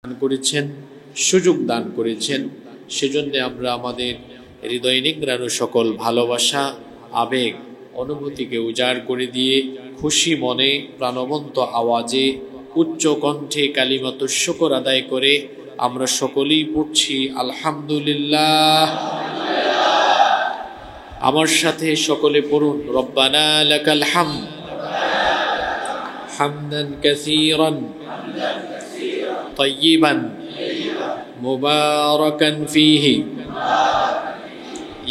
দান করেছেন, সুযোগ দান করেছেন। সেজন্য আমরা আমাদের হৃদয় নিংড়ানো সকল ভালোবাসা, আবেগ, অনুভূতিকে উজাড় করে দিয়ে খুশি মনে প্রাণবন্ত আওয়াজে উচ্চ কণ্ঠে কালিমাতুশ শুকর আদায় করে আমরা সকলেই পড়ছি আলহামদুলিল্লাহ। আমার সাথে সকলে পড়ুন রব্বানা লাকাল হামদ হামদান কাসীরান طيبا مباركا فيه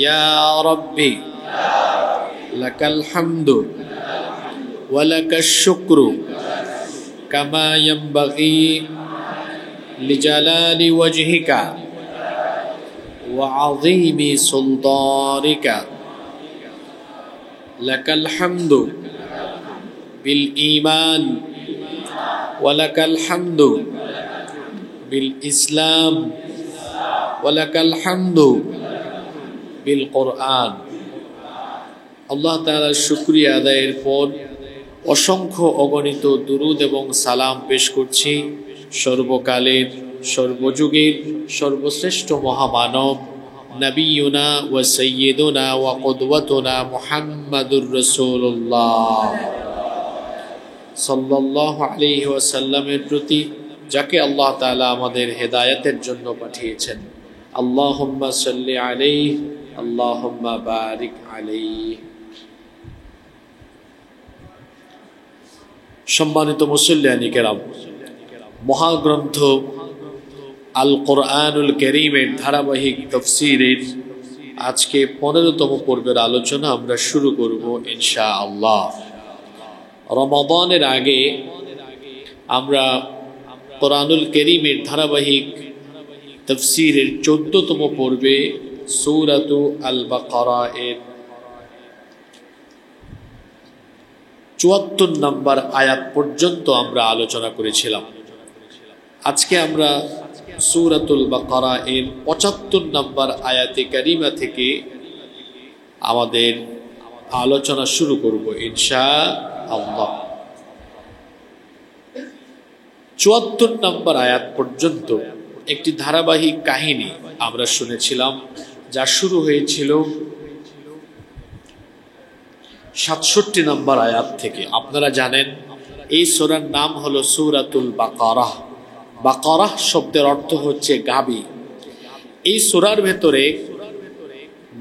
يا ربي لك الحمد ولك الشكر كما ينبغي لجلال وجهك وعظيم سلطانك لك الحمد بالإيمان ولك الحمد بالإسلام ولك الحمد بالقرآن। আল্লাহ তাআলার শুকরিয়া আদায়ের পর অসংখ্য অগণিত দুরুদ এবং সালাম পেশ করছি সর্বকালের সর্বযুগের সর্বশ্রেষ্ঠ মহামানব নবিয়ুনা ওয়া সাইয়্যিদুনা ওয়া কুদওয়াতুনা মুহাম্মাদুর রাসূলুল্লাহ সাল্লাল্লাহু আলাইহি ওয়াসাল্লামের প্রতি, যাকে আল্লাহ তাআলা আমাদের হেদায়েতের জন্য পাঠিয়েছেন। আল্লাহুম্মা সাল্লি আলাইহি আল্লাহুম্মা বারিক আলাইহি। সম্মানিত মুসল্লিয়ানি কেরাম, মহাগ্রন্থ আল কোরআনুল কারীমের ধারাবাহিক তাফসীরের আজকে 15তম পর্বের আলোচনা আমরা শুরু করব ইনশাআল্লাহ। রমাদানের আগে আমরা কোরআনুল কারীমের ধারাবাহিক তাফসীরের 14তম পর্বে সূরাতু আল বাকারা এর 74 নম্বর আয়াত পর্যন্ত আমরা আলোচনা করেছিলাম। আজকে আমরা সূরাতুল বাকারা এর 75 নম্বর আয়াতে কারিমা থেকে আমাদের আলোচনা শুরু করব ইনশাআল্লাহ। 74 নম্বর আয়াত পর্যন্ত একটি ধারাবাহিক কাহিনী আমরা শুনেছিলাম, যা শুরু হয়েছিল 67 নম্বর আয়াত থেকে। আপনারা জানেন এই সূরার নাম হলো সূরাতুল বাকারা। বাকারা শব্দের অর্থ হচ্ছে গাবি। এই সূরার ভেতরে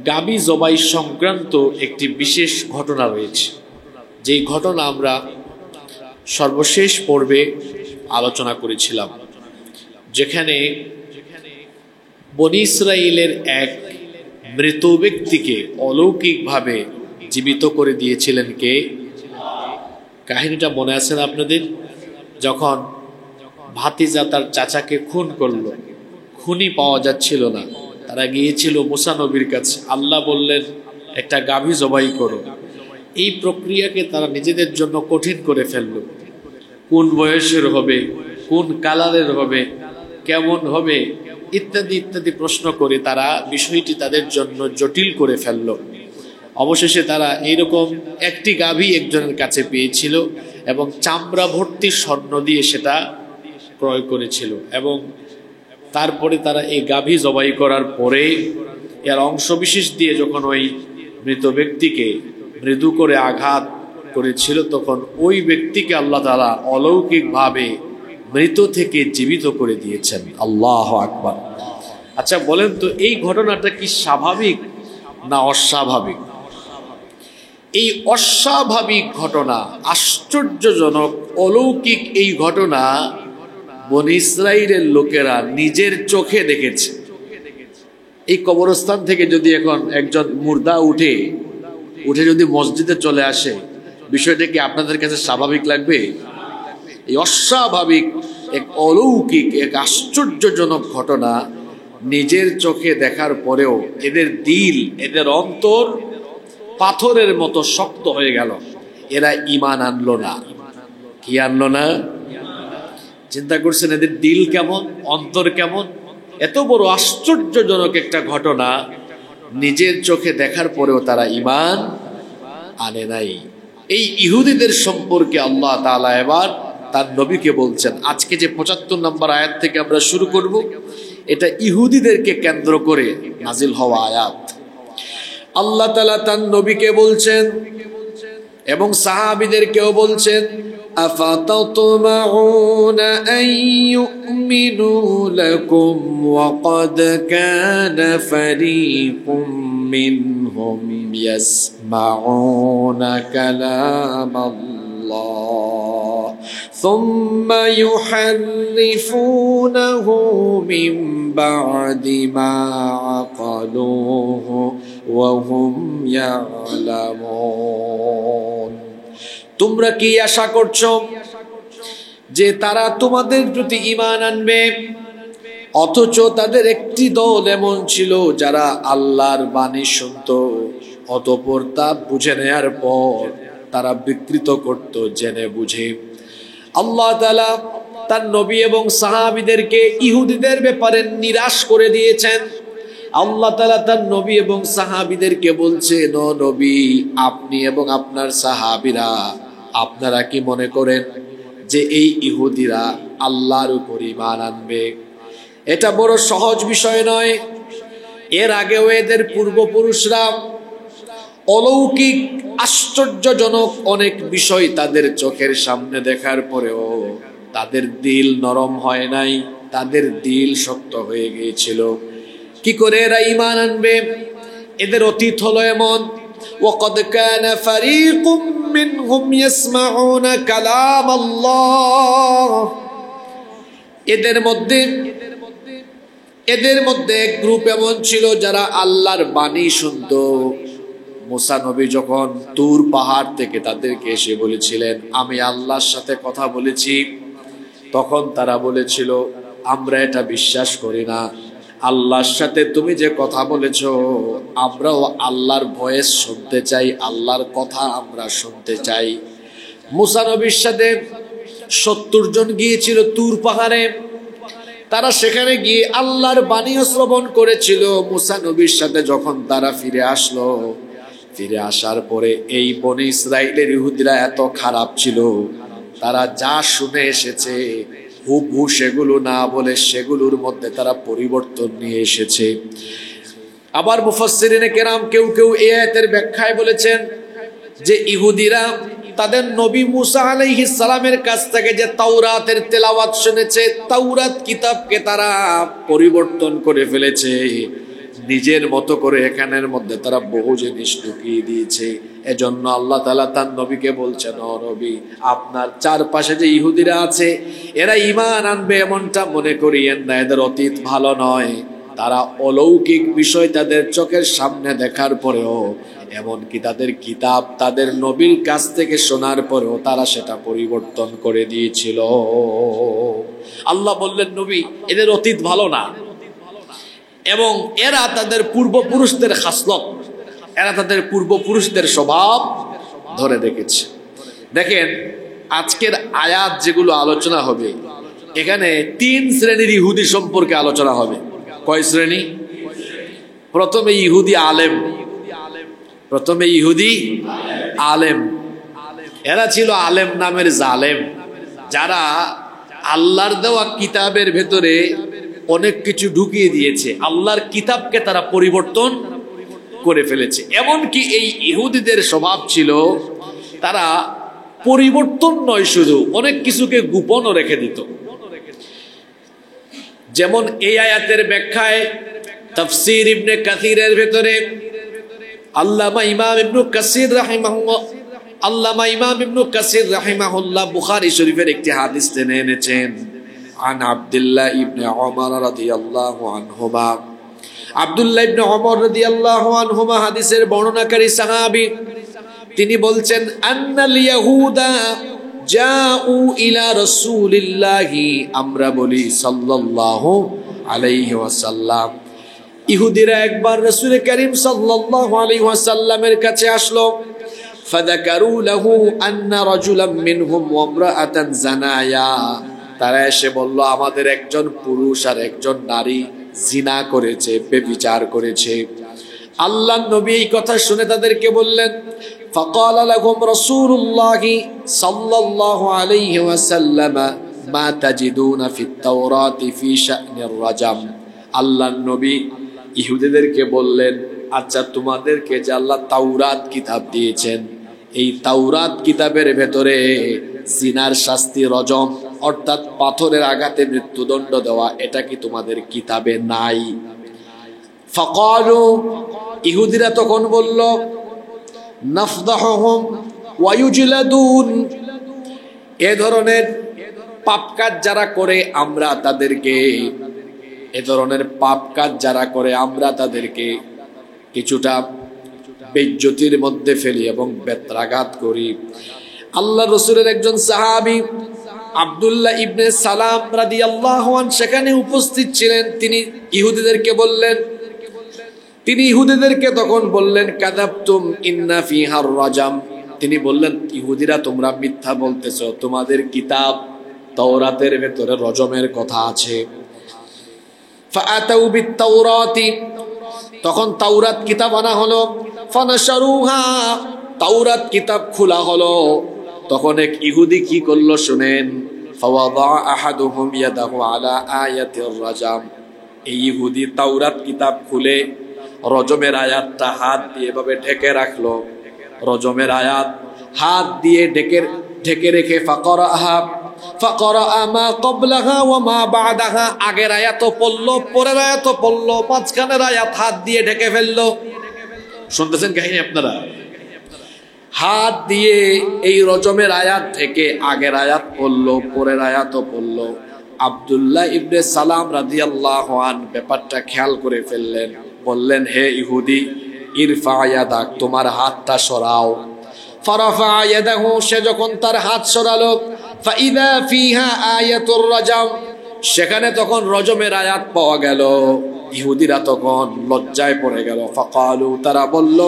গাবি জবাই সংক্রান্ত একটি বিশেষ ঘটনা রয়েছে, যেই ঘটনা আমরা সর্বশেষ পর্বে আলোচনা করেছিলাম, যেখানে বনী ইসরাইলের এক মৃত ব্যক্তিকে অলৌকিকভাবে জীবিত করে দিয়েছিলেন কে? কাহিনীটা মনে আছে না আপনাদের? যখন ভাতিজা তার চাচাকে খুন করলো, খুনি পাওয়া যাচ্ছিল না, তারা গিয়েছিল মুসা নবীর কাছে। আল্লাহ বললেন একটা গাভী জবাই করো। এই প্রক্রিয়াকে তারা নিজেদের জন্য কঠিন করে ফেললো। কোন বয়সের হবে, কোন কালারের হবে, কেমন হবে ইত্যাদি ইত্যাদি প্রশ্ন করে তারা বিষয়টি তাদের জন্য জটিল করে ফেললো। অবশেষে তারা এইরকম একটি গাভী একজনের কাছে পেয়েছিল এবং চামড়া ভর্তি স্বর্ণ দিয়ে সেটা ক্রয় করেছিল। এবং তারপরে তারা এই গাভী জবাই করার পরে এর অংশবিশেষ দিয়ে যখন ওই মৃত ব্যক্তিকে মৃদু করে আঘাত করেছিল, তখন ওই ব্যক্তিকে আল্লাহ তাআলা অলৌকিকভাবে মৃত থেকে জীবিত করে দিয়েছেন। আল্লাহু আকবার। আচ্ছা বলেন তো, এই ঘটনাটা কি স্বাভাবিক না অস্বাভাবিক? এই অস্বাভাবিক ঘটনা, আশ্চর্যজনক অলৌকিক এই ঘটনা বনী ইসরাইলের লোকেরা নিজের চোখে দেখেছে। এই কবরস্থান থেকে যদি এখন একজন মুর্দা উঠে যদি মসজিদে চলে আসে, বিষয়টা কি আপনাদের কাছে স্বাভাবিক লাগবে? এই অস্বাভাবিক এক অলৌকিক এক আশ্চর্যজনক ঘটনা নিজের চোখে দেখার পরেও এদের দিল, এদের অন্তর পাথরের মতো শক্ত হয়ে গেল। এরা ঈমান আনলো না। কি আনলো না? চিন্তা করছেন এদের দিল কেমন, অন্তর কেমন? এত বড় আশ্চর্যজনক একটা ঘটনা নিজের চোখে দেখার পরেও তারা ঈমান আনে নাই। এই ইহুদিদের সম্পর্কে আল্লাহ তাআলা এবার তার নবীকে বলছেন। আজকে যে 75 নম্বর আয়াত থেকে আমরা শুরু করব, এটা ইহুদিদেরকে কেন্দ্র করে নাজিল হওয়া আয়াত। আল্লাহ তাআলা তার নবীকে বলছেন এবং সাহাবীদেরকেও বলছেন, আফাতাতমাউনা আন ইউমিনু লাকুম ওয়া ক্বাদ কানা ফারীকুম মিনহুম ইয়াসমাউনা কালামাল্লাহ সুম্মা ইউহাররিফুনাহু মিন বা'দি মা আকালুহু ওয়া হুম ইয়ালামুন। তোমরা কি আশা করছো যে তারা তোমাদের প্রতি ঈমান আনবে, অথচ তাদের একটি দল এমন ছিল যারা আল্লাহর বাণী শুনতো, অতঃপর তা বুঝে নেয়ার পর তারা বিকৃত করত জেনে বুঝে। আল্লাহ তাআলা তার নবী এবং সাহাবীদেরকে ইহুদিদের ব্যাপারে নিরাশ করে দিয়েছেন। আল্লাহ তাআলা তার নবী এবং সাহাবীদেরকে বলছেন, ও নবী, আপনি এবং আপনার সাহাবীরা আপনারা কি মনে করেন যে এই ইহুদিরা আল্লাহর উপর ঈমান আনবে? এটা বড় সহজ বিষয় নয়। এর আগেও এদের পূর্বপুরুষরা অলৌকিক আশ্চর্যজনক অনেক বিষয় তাদের চোখের সামনে দেখার পরেও তাদের দিল নরম হয় নাই, তাদের দিল শক্ত হয়ে গিয়েছিল। কি করে এরা ঈমান আনবে? এদের অতীত হলো এমন, ওয়াকাদ কানা ফারীকুম মিনহুম ইয়াসমাউনা কালামাল্লাহ। এদের মধ্যে এক গ্রুপ এমন ছিল যারা আল্লাহর বাণী শুনতো। মুসা নবী যখন তুর পাহাড় থেকে তাদেরকে এসে বলেছিলেন, আমি আল্লাহর সাথে কথা বলেছি, তখন তারা বলেছিল, আমরা এটা বিশ্বাস করি না। আল্লাহর সাথে তুমি যে কথা বলেছ, আমরাও আল্লাহর ভয়েস শুনতে চাই, আল্লাহর কথা আমরা শুনতে চাই। মুসা নবীর সাথে 70 জন গিয়েছিল তুর পাহাড়ে। তারা সেখানে গিয়ে আল্লাহর বাণী শ্রবণ করেছিল। মুসা নবীর সাথে যখন তারা ফিরে আসলো, ফিরে আসার পরে এই বনি ইসরাইলের ইহুদিরা এত খারাপ ছিল, তারা যা শুনে এসেছে হুবহু সেগুলো না বলে সেগুলোর মধ্যে তারা পরিবর্তন নিয়ে এসেছে। আবার মুফাসসিরিনে কেরাম কেউ কেউ এই আয়াতের ব্যাখ্যায় বলেছেন যে ইহুদিরা তাদের নবী মুসা আলাইহিস সালামের কাছ থেকে যে তাওরাতের তেলাওয়াত শুনেছে, তাওরাত কিতাবকে তারা পরিবর্তন করে ফেলেছে, নিজের মতো করে এখানের মধ্যে তারা বহু জিনিস ঢুকিয়ে দিয়েছে। এজন্য আল্লাহ তাআলা তার নবীকে বলছেন, ও নবী, আপনার চারপাশে যে ইহুদিরা আছে এরা ঈমান আনবে এমনটা মনে করিয়েন না। এদের অতীত ভালো নয়। তারা অলৌকিক বিষয় তাদের চোখের সামনে দেখার পরেও, এমনকি তাদের কিতাব তাদের নবীর কাছ থেকে শোনার পরেও তারা সেটা পরিবর্তন করে দিয়েছিল। আল্লাহ বললেন, নবী, এদের অতীত ভালো না এবং এরা তাদের পূর্বপুরুষদের খাসলত, এরা তাদের পূর্বপুরুষদের স্বভাব ধরে রেখেছে। দেখেন, আজকের আয়াত যেগুলো আলোচনা হবে, এখানে 3 শ্রেণীর ইহুদি সম্পর্কে আলোচনা হবে। কয় শ্রেণী? প্রথমে ইহুদি আলেম। প্রথমে ইহুদি আলেম। এরা ছিল আলেম নামের জালেম, যারা আল্লাহর দেওয়া কিতাবের ভেতরে অনেক কিছু ঢুকিয়ে দিয়েছে। আল্লাহর কিতাবকে তারা পরিবর্তন করে ফেলেছে। এমনকি এই ইহুদিদের স্বভাব ছিল, তারা পরিবর্তন নয়, শুধু অনেক কিছুকে গোপনও রেখে দিত। যেমন এই আয়াতের ব্যাখ্যায় তাফসীর ইবনে কাসিরের ভেতরে আল্লামা ইমাম ইবনে কাসির বুখারী শরীফের একটি হাদিস টেনে এনেছেন। عن عبد الله ابن عمر رضي الله عنهما। আব্দুল্লাহ ইবনে ওমর রাদিয়াল্লাহু আনহুমা হাদিসের বর্ণনাকারী সাহাবী, তিনি বলছেন, আন্নাল ইয়াহুদা জাউ ইলা রাসূলিল্লাহি, আমরা বলি সাল্লাল্লাহু আলাইহি ওয়াসাল্লাম। ইহুদিরা একবার রাসূল করিম সাল্লাল্লাহু আলাইহি ওয়াসাল্লামের কাছে আসলো। ফাযাকারু লাহু আন্না রাজুলাম মিনহুম ওয়া ইমরাআতান জানায়া। তারা এসে বলল, আমাদের একজন পুরুষ আর একজন নারী জিনা করেছে, ব্যভিচার করেছে। আল্লাহর নবী এই কথা শুনে তাদেরকে বললেন, فقال لهم رسول الله صلى الله عليه وسلم ما تجدون في التوراة في شأن الرجم আল্লাহর নবী ইহুদিদেরকে বললেন, আচ্ছা তোমাদেরকে যে আল্লাহ তাওরাত কিতাব দিয়েছেন, এই তাওরাত কিতাবের ভেতরে জিনার শাস্তি রজম অর্থাৎ পাথরের আঘাতে মৃত্যুদণ্ড দেওয়া, এটা কি তোমাদের কিতাবে নাই? ফাকালু, ইহুদিরা তখন বলল, নাফদাহুম ওয়া ইউজলাদুন, এ ধরনের পাপ কাজ যারা করে আমরা তাদেরকে, এ ধরনের পাপ কাজ যারা করে আমরা তাদেরকে কিছুটা বেইজ্জতির মধ্যে ফেলি এবং বেত্রাঘাত করি। আল্লাহ রাসূলের একজন সাহাবী আব্দুল্লাহ ইবনে সালাম রাদিয়াল্লাহু আনহু সেখানে উপস্থিত ছিলেন। তিনি ইহুদিদেরকে বললেন, তিনি ইহুদিদেরকে তখন বললেন, কাযাবতুম ইন্না ফিহার রাজাম, তিনি বললেন ইহুদিরা তোমরা মিথ্যা বলতেছো, তোমাদের কিতাব তাওরাতের ভেতরে রজমের কথা আছে। ফাআতাউ বিত-তাওরাতি, তখন তাওরাত কিতাব আনা হলো। ফানাশারুহা, তাওরাত কিতাব খোলা হলো। তখন এক ইহুদি কি করলো শুনেন, ফাওয়াদা আহাদুহুম ইয়াদাহু আলা আয়াতির রাজাম, এই ইহুদি তাওরাত কিতাব খুলে রজমের আয়াতটা হাত দিয়ে এভাবে ঢেকে রাখলো। রজমের আয়াত হাত দিয়ে ঢেকে রেখে ফাকরাহা মা ক্বাবলাহা ওয়া মা বা'দাহা, আগের আয়াত পড়লো, পরের আয়াত পড়লো, মাঝখানের আয়াত হাত দিয়ে ঢেকে ফেললো। শুনতেছেন কাহিনী আপনারা? হাত দিয়ে এই রজমের আয়াত থেকে আগের আয়াত পড়লো, পরের আয়াতও পড়লো। আব্দুল্লাহ ইবনে সালাম রাদিয়াল্লাহু আনহু ব্যাপারটা খেয়াল করে ফেললেন, বললেন, হে ইহুদি, ইরফা ইয়াদাক, তোমার হাতটা সরাও। ফারাফা ইয়াদাহু, সে যখন তার হাত সরালো, ফাইদা ফিহা আয়াতুর রাজাম, সেখানে তখন রজমের আয়াত পাওয়া গেল। ইহুদিরা তখন লজ্জায় পড়ে গেল। ফাকালু, তারা বলল,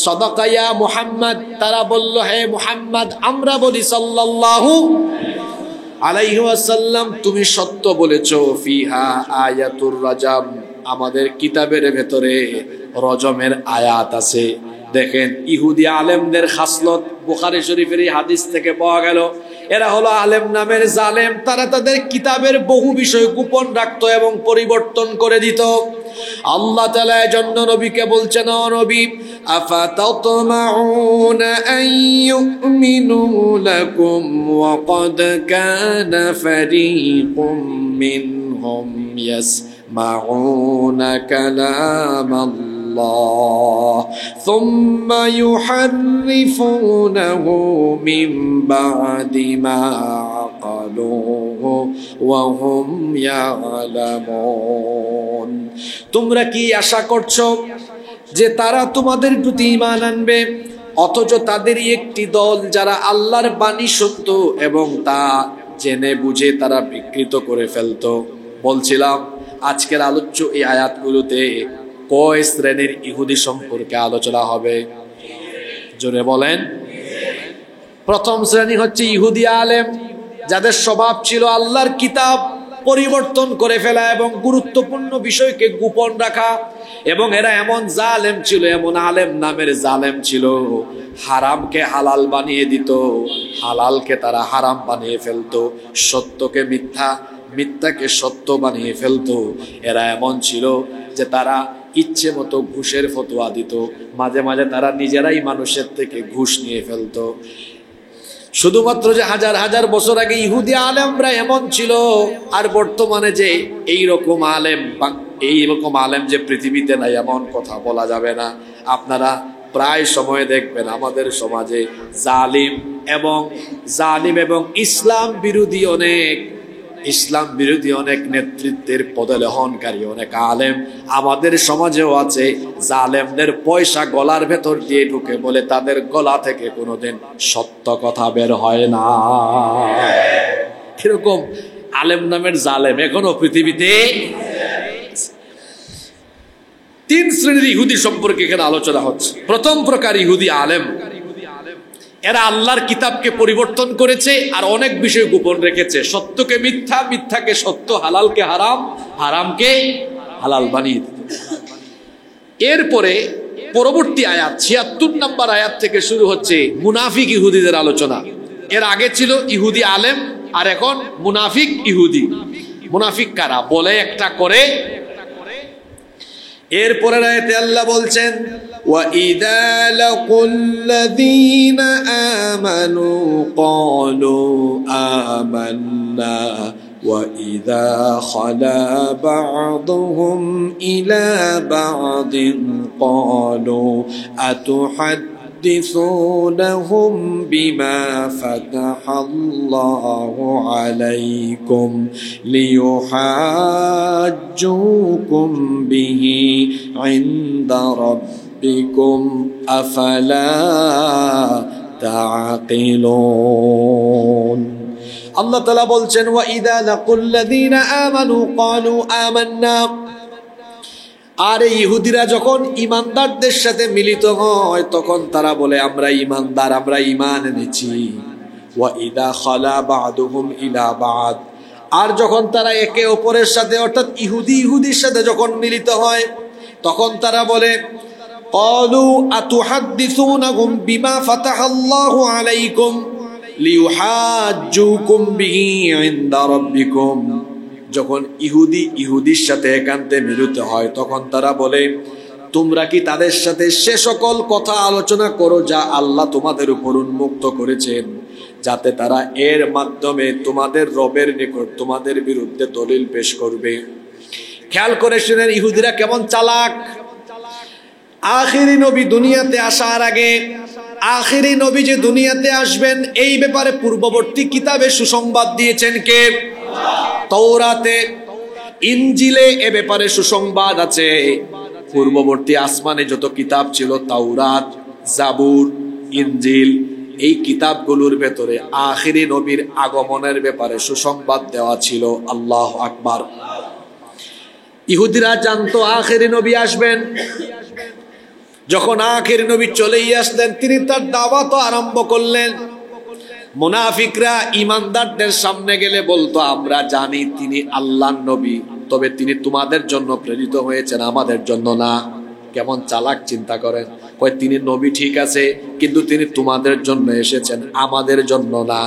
সাদাকা ইয়া মুহাম্মদ, তারা বলল, হে মুহাম্মদ, আমরা বলি সাল্লাল্লাহু আলাইহি ওয়াসাল্লাম, তুমি সত্য বলেছো। ফিহা আয়াতুর রাজাম, আমাদের কিতাবের ভেতরে রজমের আয়াত আছে। দেখেন ইহুদি আলেমদের খাসলত বুখারী শরীফের এই হাদিস থেকে পাওয়া গেল। এরা হলো আলেম নামের জালেম, তারা তাদের কিতাবের বহু বিষয় গোপন রাখতো এবং পরিবর্তন করে দিত। আল্লাহ তাআলা এজন্য নবীকে বলছেন, ও নবী, আফাতাতমাউনা আন ইউমিনু লাকুম ওয়া ক্বাদ কানা ফারীকুম মিনহুম ইয়াসমাউনা কালামাল্লাহ সুম্মা ইউহাররিফুনাহু মিন বা'দি মা আকালুহু ওয়া হুম ইয়ালামুন। তোমরা কি আশা করছো যে তারা তোমাদের প্রতি ঈমান আনবে, অথচ তাদেরই একটি দল যারা আল্লাহর বাণী সত্য এবং তা জেনে বুঝে তারা বিকৃত করে ফেলতো। বলছিলাম আজকের আলোচ্য এই আয়াতগুলোতে কয় শ্রেণীর ইহুদি সম্পর্কে আলোচনা হবে? জোরে বলেন। প্রথম শ্রেণী হচ্ছে ইহুদি আলেম, যাদের স্বভাব ছিল আল্লাহর কিতাব পরিবর্তন করে ফেলা এবং গুরুত্বপূর্ণ বিষয়কে গোপন রাখা। এবং এরা এমন জালেম ছিল, এমন আলেম নামের জালেম ছিল, হারামকে হালাল বানিয়ে দিত, হালালকে তারা হারাম বানিয়ে ফেলতো, সত্যকে মিথ্যা, মিথ্যাকে সত্য বানিয়ে ফেলতো। এরা এমন ছিল যে তারা ইচ্ছে মতো ঘুষের ফতোয়া দিত, মাঝে মাঝে তারা নিজেরাই মানুষের থেকে ঘুষ নিয়ে ফেলতো। শুধুমাত্র যে হাজার হাজার বছর আগে ইহুদি আলেমরা এমন ছিল, আর বর্তমানে যে এইরকম আলেম যে পৃথিবীতে নাই এমন কথা বলা যাবে না। আপনারা প্রায় সময় দেখবেন আমাদের সমাজে জালিম এবং ইসলাম বিরোধী অনেক নেতৃত্বের পদলেহনকারী অনেক আলেম আমাদের সমাজেও আছে। জালেমদের পয়সা গলার ভেতর দিয়ে ঢুকে বলে তাদের গলা থেকে কোনোদিন সত্য কথা বের হয় না। এরকম আলেম নামের জালেম এখনো পৃথিবীতে। তিন শ্রেণীর ইহুদি সম্পর্কে এখানে আলোচনা হচ্ছে। প্রথম প্রকার ইহুদি আলেম, এরা আল্লাহর কিতাবকে পরিবর্তন করেছে আর অনেক বিষয় গোপন রেখেছে। সত্যকে মিথ্যা, মিথ্যাকে সত্য, হালালকে হারাম, হারামকে হালাল বানিয়ে দিত। এরপরে পরবর্তী আয়াত ৭৬ নম্বর আয়াত থেকে শুরু হচ্ছে মুনাফিক ইহুদিদের আলোচনা। এর আগে ছিল ইহুদি আলেম, আর এখন মুনাফিক ইহুদি। মুনাফিক কারা? বলে একটা করে। এরপরের আয়াতে আল্লাহ বলছেন وَإِذَا لَقُوا الَّذِينَ آمَنُوا قَالُوا آمَنَّا وَإِذَا خَلَا بَعْضُهُمْ إِلَى بَعْضٍ قَالُوا أَتُحَدِّثُونَهُمْ بِمَا فَتَحَ اللَّهُ عَلَيْكُمْ لِيُحَاجُّوكُمْ بِهِ عِندَ رَبِّكُمْ أَفَلَا تَعْقِلُونَ। আল্লাহ তাআলা বলছেন ওয়াইদা লাকুল্লাযীনা আমানু ক্বালু আমান্না। আর ইহুদিরা যখন ঈমানদারদের সাথে মিলিত হয় তখন তারা বলে আমরা ঈমানদার, আমরা ঈমান এনেছি। ওয়াইদা খালা বা'দুহুম ইলা বা'দ। আর যখন তারা একে অপরের সাথে অর্থাৎ ইহুদির সাথে যখন মিলিত হয় তখন তারা বলে ক্বালু আতুহাদ্দিসুনাহুম বিমা ফাতাহাল্লাহু আলাইকুম লিইউহাজ্জুকুম বিহি ইনদা রাব্বিকুম। যখন ইহুদির সাথে একান্তে মিলিত হয় তখন তারা বলে তোমরা কি তাদের সাথে সে সকল কথা আলোচনা করো যা আল্লাহ তোমাদের উপর উন্মুক্ত করেছেন, যাতে তারা এর মাধ্যমে তোমাদের রবের নিকট তোমাদের বিরুদ্ধে দলিল পেশ করবে। খেয়াল করে শুনেন ইহুদিরা কেমন চালাক। আখিরি নবী দুনিয়াতে আসার আগে, আখিরি নবী যে দুনিয়াতে আসবেন এই ব্যাপারে পূর্ববর্তী কিতাবে সুসংবাদ দিয়েছেন কে? তাওরাতে, ইনজিলে এ ব্যাপারে সুসংবাদ আছে। পূর্ববর্তী আসমানে যত কিতাব ছিল তাওরাত, জাবুর, ইনজিল, এই কিতাবগুলোর ভেতরে আখিরি নবীর আগমনের ব্যাপারে সুসংবাদ দেওয়া ছিল। আল্লাহু আকবার। ইহুদিরা জানতো আখিরি নবী আসবেন। যখন আখিরি নবী চলেই আসলেন তিনি তার দাওয়াত আরম্ভ করলেন। মুনাফিকরা ঈমানদারদের সামনে গেলে বলতো আমরা জানি তিনি আল্লাহর নবী, তবে তিনি তোমাদের জন্য প্রেরিত হয়েছেন, আমাদের জন্য না। কেমন চালাক চিন্তা করেন। কয় তিনি নবী ঠিক আছে, কিন্তু তিনি তোমাদের জন্য এসেছেন, আমাদের জন্য না।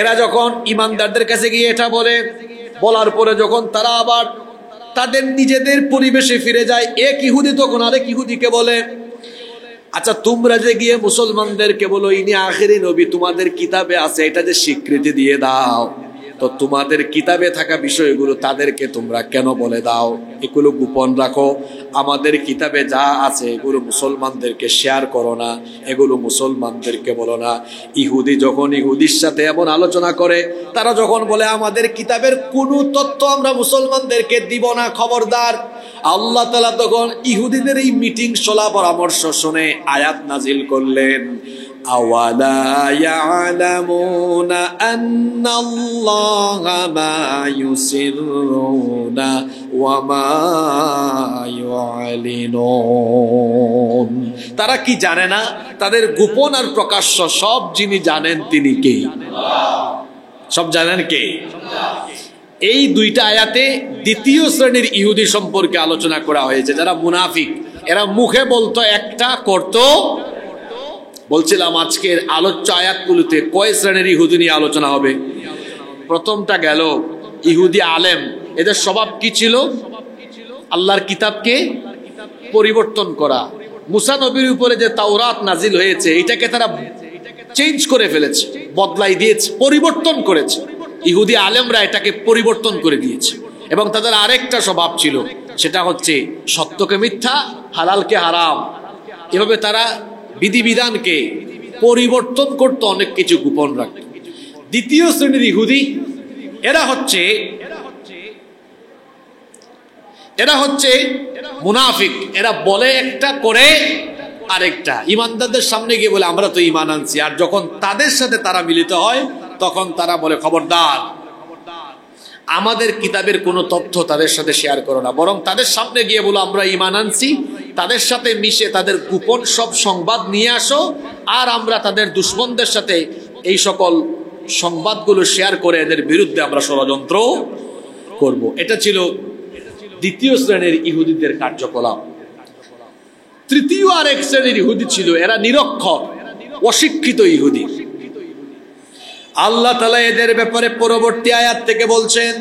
এরা যখন ঈমানদারদের কাছে গিয়ে এটা বলার পরে যখন তারা আবার তাদের নিজেদের পরিবেশে ফিরে যায়, এক ইহুদি তখন আরেক ইহুদিকে বলে আচ্ছা তোমরা যে গিয়ে মুসলমানদেরকে বলো ইনি আখিরি নবী, তোমাদের কিতাবে আছে, এটা যে স্বীকৃতি দিয়ে দাও, তো তোমাদের কিতাবে থাকা বিষয়গুলো তাদেরকে তোমরা কেন বলে দাও? এগুলো গোপন রাখো। আমাদের কিতাবে যা আছে এগুলো মুসলমানদেরকে শেয়ার করো না, এগুলো মুসলমানদেরকে বলো না। ইহুদি যখন ইহুদির সাথে এমন আলোচনা করে, তারা যখন বলে আমাদের কিতাবের কোনো তথ্য আমরা মুসলমানদেরকে দিব না, খবরদার। আল্লাহ তাআলা তখন ইহুদিদের এই মিটিং চলা পরামর্শ শুনে আয়াত নাজিল করলেন আওয়ালা ইয়ালামুনা আন্নাল্লাহা মা ইউসিররুনা ওয়া মা ইউআলিনুন। তারা কি জানে না তাদের গোপন আর প্রকাশ্য সব যিনি জানেন তিনি কে? সব জানেন কে? এই দুইটা আয়াতে দ্বিতীয় শ্রেণীর ইহুদি সম্পর্কে আলোচনা করা হয়েছে, যারা মুনাফিক। এরা মুখে বলতো একটা, করতো। বলছিলাম আজকের আলোচ্য আয়াতগুলোতে কয় শ্রেণীর ইহুদি নিয়ে আলোচনা হবে। প্রথমটা গেল ইহুদি আলেম। এদের স্বভাব কি ছিল? আল্লাহর কিতাবকে পরিবর্তন করা। মুসা নবীর উপরে যে তাওরাত নাজিল হয়েছে এটাকে তারা চেঞ্জ করে ফেলেছে, বদলাই দিয়েছে, পরিবর্তন করেছে। ইহুদি আলেমরা এটাকে পরিবর্তন করে দিয়েছে। এবং তাদের আরেকটা স্বভাব ছিল, সেটা হচ্ছে সত্যকে মিথ্যা, হালালকে হারাম। এভাবে তারা বিধিবিধানকে পরিবর্তন করতে অনেক কিছু গোপন রাখত। দ্বিতীয় শ্রেণীর ইহুদি এরা হচ্ছে মুনাফিক। এরা বলে একটা, করে আরেকটা। ইমানদারদের সামনে গিয়ে বলে আমরা তো ঈমান আনছি, আর যখন তাদের সাথে তারা মিলিত হয় তখন তারা বলে খবরদার, আমাদের কিতাবের কোনো তথ্য তাদের সাথে শেয়ার করো না, বরং তাদের সামনে গিয়ে বলো আমরা ঈমান আনছি, তাদের সাথে মিশে তাদের গোপন সব সংবাদ নিয়ে আসো, আর আমরা তাদের দুশমনদের সাথে এই সকল সংবাদগুলো শেয়ার করে এদের বিরুদ্ধে আমরা ষড়যন্ত্র করব। এটা ছিল দ্বিতীয় শ্রেণীর ইহুদিদের কার্যকলাপ। তৃতীয় আরেক শ্রেণীর ইহুদি ছিল, এরা নিরক্ষর, অশিক্ষিত ইহুদি। আল্লাহ তাআলা এদের ব্যাপারে পরবর্তী আয়াত থেকে বলছেন,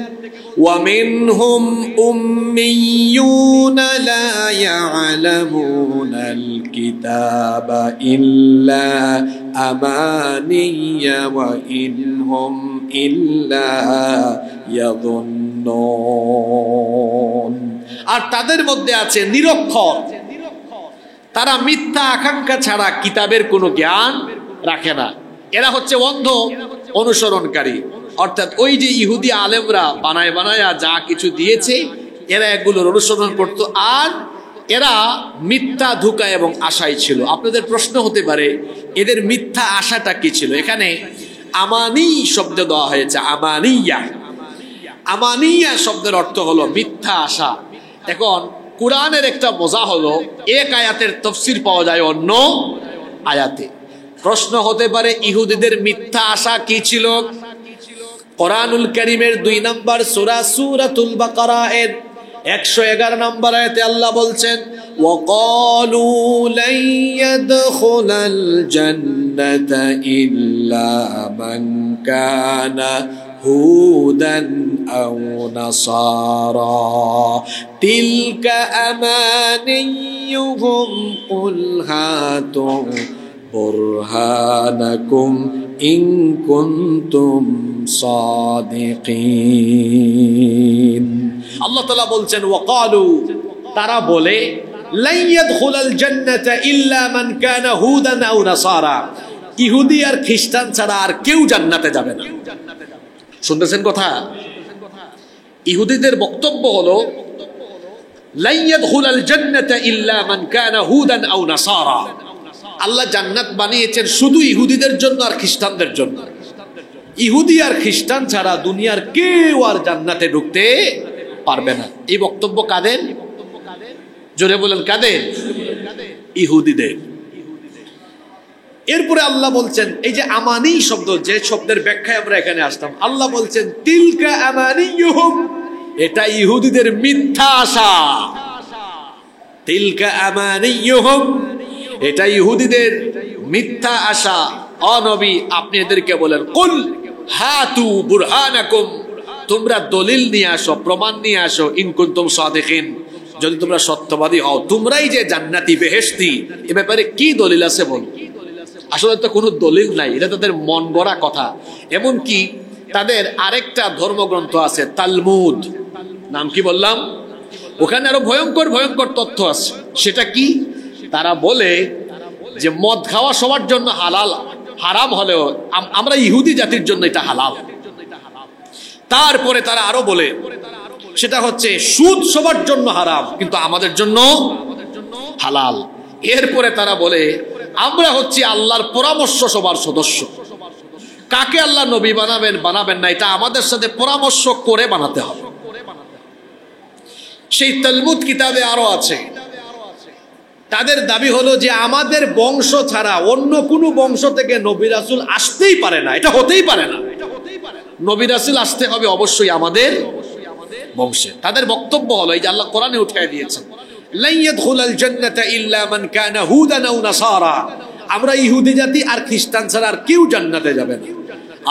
وَمِنْهُمْ أُمِّيُّونَ لَا يَعْلَمُونَ الْكِتَابَ إِلَّا أَمَانِيَّ وَإِنْ هُمْ إِلَّا يَظُنُّونَ। আর তাদের মধ্যে আছে নিরক্ষর, তারা মিথ্যা আকাঙ্ক্ষা ছাড়া কিতাবের কোনো জ্ঞান রাখে না। এরা হচ্ছে অন্ধ অনুসরণকারী, অর্থাৎ ওই যে ইহুদি আলেমরা বানায় বানায় যা কিছু দিয়েছে এরা এগুলোর অনুসরণ করত, আর এরা মিথ্যা ধোঁকা এবং আশাই ছিল। আপনাদের প্রশ্ন হতে পারে এদের মিথ্যা আশাটা কি ছিল? এখানে আমানি শব্দ দেওয়া হয়েছে, আমানিয়া। আমানিয়া শব্দের অর্থ হলো মিথ্যা আশা। এখন কোরআনের একটা মজা হলো, এক আয়াতের তাফসীর পাওয়া যায় অন্য আয়াতে। প্রশ্ন হতে পারে ইহুদিদের মিথ্যা আশা কি ছিল? কোরআনুল কারীমের 2 নম্বর সূরা সূরাতুল বাকারা এর 111 নম্বর আয়াতে আল্লাহ বলছেন, ওয়াকালু লা ইয়াদখুলাল জান্নাতা ইল্লা মান কানা হুদান আও নাসারা তিলকা আমানিয়ুহুম কুল হাতু বুরহানাকুম ইন কুনতুম সাদিকিন। আল্লাহ তাআলা বলছেন, ওয়াকালু, তারা বলে, লা ইয়াদখুলাল জান্নাতা ইল্লা মান কানা হুদান আও নাসারা, ইহুদি আর খ্রিস্টান ছাড়া আর কেউ জান্নাতে যাবে না। শুনতেছেন কথা? ইহুদিদের বক্তব্য হলো, লা ইয়াদখুলাল জান্নাতা ইল্লা মান কানা হুদান আও নাসারা, আল্লাহ জান্নাত বানিয়েছেন শুধু ইহুদিদের জন্য আর খ্রিস্টানদের জন্য। ইহুদি আর খ্রিস্টান ছাড়া দুনিয়ার কেউ আর জান্নাতে ঢুকতে পারবে না। এই বক্তব্য কাদের? জোরে বলেন কাদের? ইহুদিদের। এরপরে আল্লাহ বলছেন, এই যে আমানি শব্দ, যে শব্দের ব্যাখ্যায় আমরা এখানে আসলাম, আল্লাহ বলছেন তিলকা আমানিয়ুহুম, এটা ইহুদিদের মিথ্যা আশা। তিলকা আমানিয়ুহুম, এটা ইহুদিদের মিথ্যা আশা। ও নবী, আপনি এদেরকে বলেন, কুল হাতু বুরহানাকুম, তোমরা দলিল নিয়ে আসো, প্রমাণ নিয়ে আসো, ইন কুনতুম সাদিকিন, যদি তোমরা সত্যবাদী হও, তোমরাই যে জান্নাতি বেহেশতি, এ ব্যাপারে কি দলিল আছে বল। আসলে তো কোনো দলিল নাই, এটা তাদের মন গড়া কথা। এমনকি তাদের আরেকটা ধর্মগ্রন্থ আছে তালমুদ, নাম কি বললাম? ওখানে আরো ভয়ঙ্কর ভয়ঙ্কর তথ্য আছে। সেটা কি? তারা বলে যে মদ খাওয়া সবার জন্য হালাল, হারাম হলেও আমরা ইহুদি জাতির জন্য এটা হালাল। তারপরে তারা আরো বলে সেটা হচ্ছে সুদ সবার জন্য হারাম, কিন্তু আমাদের জন্য হালাল। এরপরে তারা বলে আমরা হচ্ছে আল্লাহর পরামর্শ সবার সদস্য, কাকে আল্লাহ নবী বানাবেন বানাবেন না এটা আমাদের সাথে পরামর্শ করে বানাতে হবে। সেই তালমুদ কিতাবে আরো আছে, তাদের দাবি হলো যে আমাদের বংশ ছাড়া অন্য কোনো বংশ থেকে নবী রাসূল আসতেই পারে না, এটা হতেই পারে না। নবী রাসূল আসতে হবে অবশ্যই আমাদের বংশে। তাদের বক্তব্য হলো, এই যে আল্লাহ কোরআনে উঠিয়ে দিয়েছেন, লা ইয়াদখুলাল জান্নাতা ইল্লা মান কানা হুদান আও নাসারা, আমরা ইহুদি জাতি আর খ্রিস্টান ছাড়া আর কেউ জান্নাতে যাবে না।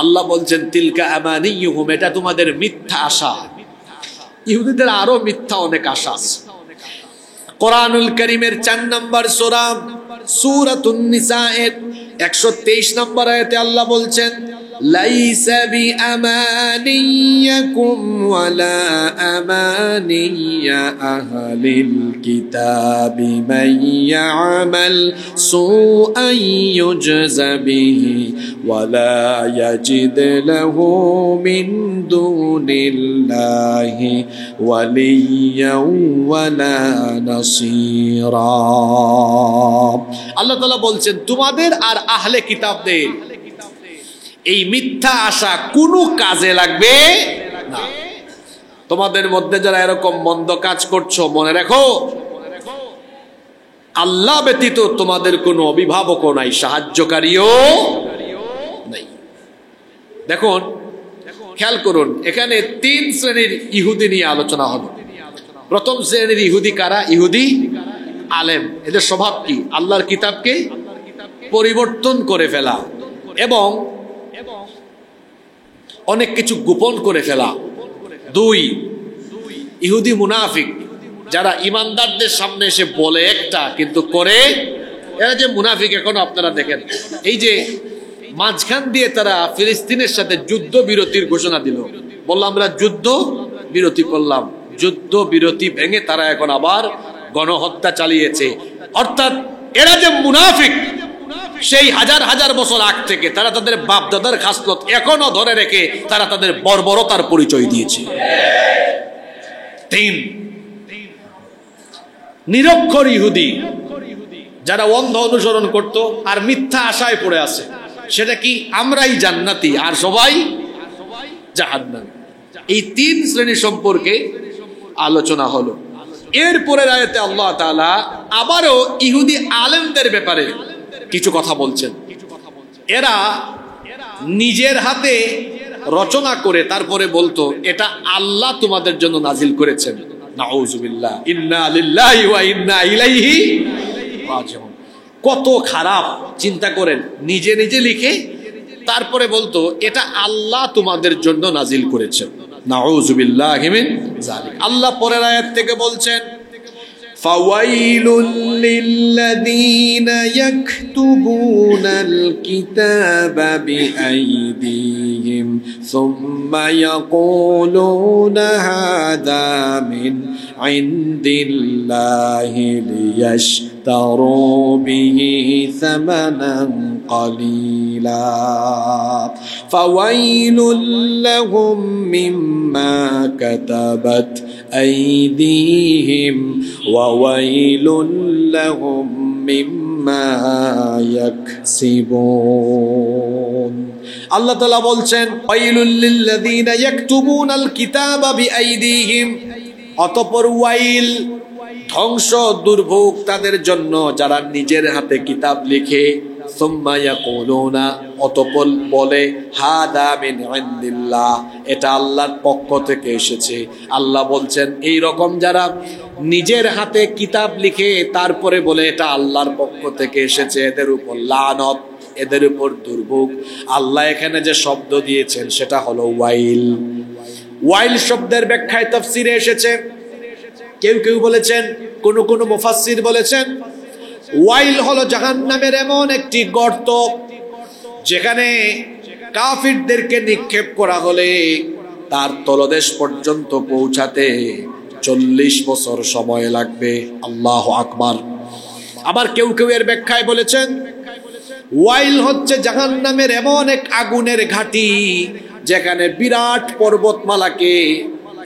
আল্লাহ বলছেন তিলকা আমানিয়ুহুম, এটা তোমাদের মিথ্যা আশা। ইহুদিদের আরো মিথ্যা অনেক আশা আছে। কোরআনুল কারীমের 4 নম্বর সূরা সূরাতুন নিসা এর 123 নম্বর আয়াতে আল্লাহ বলছেন, লাইসা বিআমানিয়াকুম ওয়ালা আমানিয়া আহলিল কিতাবি মান ইয়ামাল সুআন ইউজযা বিহি ওয়ালা ইয়াজিদ লাহু মিন দুনিল্লাহি ওয়ালিয়্যা ওয়ালা নাসীরা। আল্লাহ তাআলা বলছেন তোমাদের আর আহলে কিতাবদের এই মিথ্যা আশা কোনো কাজে লাগবে না। তোমাদের মধ্যে যারা এরকম মন্দ কাজ করছো, মনে রাখো আল্লাহ ব্যতীত তোমাদের কোনো অভিভাবকও নাই, সাহায্যকারীও নাই। দেখুন, খেয়াল করুন, এখানে 3 শ্রেণীর ইহুদি নিয়ে আলোচনা হলো। প্রথম শ্রেণীর ইহুদি কারা? ইহুদি আলেম এদের স্বভাব কি? আল্লাহর কিতাবকে পরিবর্তন করে ফেলা এবং অনেক কিছু গোপন করে ফেলা। দুই, ইহুদি মুনাফিক যারা ইমানদারদের সামনে এসে বলে একটা কিন্তু করে, এরা যে মুনাফিক এখনো আপনারা দেখেন। এই যে মাঝখান দিয়ে তারা ফিলিস্তিনের সাথে যুদ্ধ বিরতির ঘোষণা দিল, বললাম আমরা যুদ্ধ বিরতি করলাম, যুদ্ধ বিরতি ভেঙে তারা এখন আবার গণহত্যা চালিয়েছে। অর্থাৎ এরা যে মুনাফিক, সেই হাজার হাজার বছর আগ থেকে তারা তাদের বাপ দাদার খাসলত এখনো ধরে রেখে তারা তাদের বর্বরতার পরিচয় দিয়েছে। তিন, নিরক্ষর ইহুদি যারা অন্ধ অনুসরণ করত আর মিথ্যা আশায় পড়ে আছে, সেটা কি? আমরাই জান্নাতি আর সবাই জাহান্নামী। এই তিন শ্রেণী সম্পর্কে আলোচনা হলো। এরপরের আয়াতে আল্লাহ তাআলা আবারও ইহুদি আলেমদের ব্যাপারে কিছু কথা বলছেন। এরা নিজের হাতে রচনা করে তারপরে বলতো এটা আল্লাহ তোমাদের জন্য নাজিল করেছেন। নাউযুবিল্লাহ, ইন্না লিল্লাহি ওয়া ইন্না ইলাইহি রাজিউন। কত খারাপ, চিন্তা করেন, নিজে নিজে লিখে তারপরে বলতো এটা আল্লাহ তোমাদের জন্য নাজিল করেছেন। নাউযুবিল্লাহি মিন যালিক। আল্লাহ পরের আয়াত থেকে বলছেন ফাওয়াইলুল লিল্লাযীনা ইয়াকতুবুনাল কিতাবা বিআইদিহিম সুম্মা ইয়াকুলুনা হাযা মিন ইনদিল্লাহি লিয়াশতারু বিহি সামানান qalila fawailul lahum mimma katabat aydihim wa wailul lahum mimma yaksibun। আল্লাহ তাআলা বলছেন ওয়াইলুল লিল্লাযীনা ইয়াকতুবুনাল কিতাবা বিআইদিহিম, অতঃপর ওয়াইল, ধ্বংস, দুর্ভোগ তাদের জন্য যারা নিজের হাতে কিতাব লিখে, সুম্মা ইয়াকুলুনা, অতঃপর বলে, হাদা মিন ইনদিল্লাহ, এটা আল্লাহর পক্ষ থেকে এসেছে। আল্লাহ বলছেন এই রকম যারা নিজের হাতে কিতাব লিখে তারপরে বলে এটা আল্লাহর পক্ষ থেকে এসেছে, এদের উপর লানত, এদের উপর দুর্ভোগ। আল্লাহ এখানে যে শব্দ দিয়েছেন সেটা হলো ওয়াইল। ওয়াইল শব্দের ব্যাখ্যায় তাফসীরে এসেছে, কেউ কেউ বলেছেন, কোন মুফাসসির বলেছেন ওয়াইল হলো জাহান্নামের এমন একটি গর্ত যেখানে কাফিরদেরকে নিক্ষেপ করা হলে তার তলদেশ পর্যন্ত পৌঁছাতে 40 বছর সময় লাগবে। আল্লাহু আকবার। আবার কেউ কেউ এর ব্যাখ্যায় বলেছেন ওয়াইল হচ্ছে জাহান্নামের এমন এক আগুনের ঘাঁটি যেখানে বিরাট পর্বতমালাকে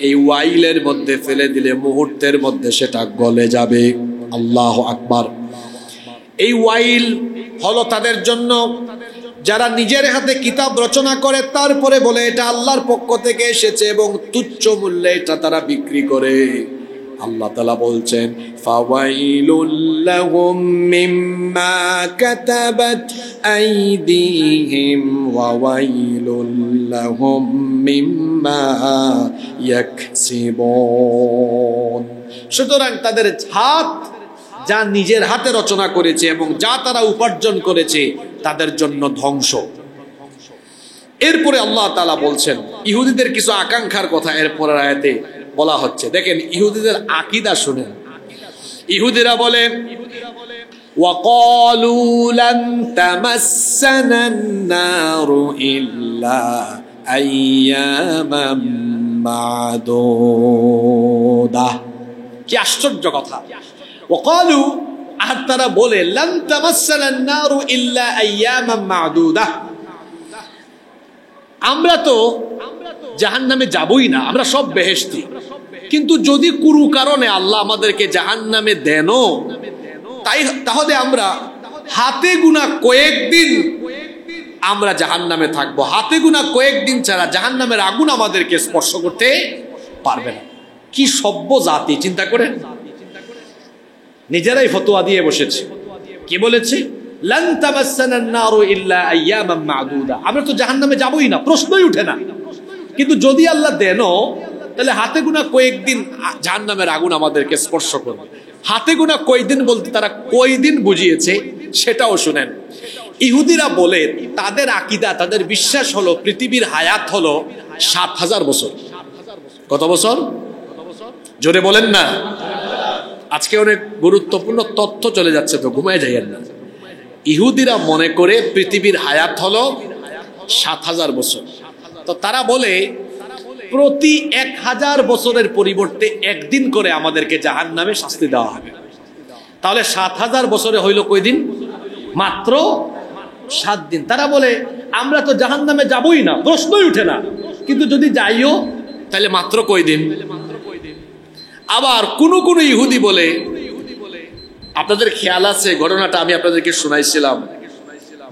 এই ওয়াইলের মধ্যে ফেলে দিলে মুহূর্তের মধ্যে সেটা গলে যাবে। আল্লাহু আকবার। এই ওয়াইল হলো তাদের জন্য যারা নিজের হাতে কিতাব রচনা করে তারপরে বলে এটা আল্লাহর পক্ষ থেকে এসেছে এবং তুচ্ছ মূল্যে এটা তারা বিক্রি করে। আল্লাহ তাআলা বলছেন ফাওয়াইলুল লাহুম মিম্মা কাতাবাত আইদিহিম ওয়া ওয়াইলুল লাহুম মিম্মা ইয়াকসিবুন। সুতরাং তাদের হাত যা নিজের হাতে রচনা করেছে এবং যা তারা উপার্জন করেছে তাদের জন্য ধ্বংস। এরপরে আল্লাহ তাআলা বলছেন ইহুদিদের কিছু আকাঙ্ক্ষার কথা এরপরের আয়াতে বলা হচ্ছে। দেখেন ইহুদিদের আকীদা শুনেন। ইহুদিরা বলে ওয়াকালু লান তামাসসানান নারু ইল্লা আইয়ামাম মা'দুদা। কি আশ্চর্য কথা! ওয়াকালু, আর তারা বলে লান তামাসসানান নারু ইল্লা আইয়ামাম মা'দুদা, আমরা তো জাহান্নামে যাবই না, আমরা সব বেহেশতি, কিন্তু যদি কোনো কারণে আল্লাহ আমাদেরকে জাহান্নামে দেনও তাহলে আমরা হাতে গোনা কয়েকদিন আমরা জাহান্নামে থাকবো, হাতে গোনা কয়েকদিন ছাড়া জাহান্নামের আগুন আমাদেরকে স্পর্শ করতে পারবে না। কি সভ্য জাতি, চিন্তা করেন। নিজেরাই ফতোয়া দিয়ে বসেছে। কি বলেছে? লান তামাসসানান নারু ইল্লা আইয়ামাম মা'দুদা, আমরা তো জাহান্নামে যাবই না, প্রশ্নই উঠে না। কিন্তু যদি আল্লাহ দেনও তাহলে হাতে গোনা কয়েকদিন জাহান্নামের আগুন আমাদেরকে স্পর্শ করবে। হাতে গোনা কয়দিন বলতে তারা কয়দিন বুঝিয়েছে সেটাও শুনেন। ইহুদিরা বলে তাদের আকীদা, তাদের বিশ্বাস হলো পৃথিবীর হায়াত হলো ৭,০০০ বছর। কত বছর? জোরে বলেন না। আজকে অনেক গুরুত্বপূর্ণ তথ্য চলে যাচ্ছে, তো ঘুমায় যাইয়েন না। ইহুদিরা মনে করে পৃথিবীর হায়াত হলো ৭,০০০ বছর। তো তারা বলে প্রতি ১,০০০ বছরের পরিবর্তে একদিন করে আমাদেরকে জাহান্নামে শাস্তি দেওয়া হবে। তাহলে ৭,০০০ বছরে হইল কয়দিন? মাত্র ৭ দিন। তারা বলে আমরা তো জাহান্নামে যাবই না, প্রশ্নই উঠে না, কিন্তু যদি যাইও তাহলে মাত্র কয়দিন। আবার কোন কোন ইহুদি বলে, আপনাদের খেয়াল আছে ঘটনাটা আমি আপনাদেরকে শোনাইছিলাম,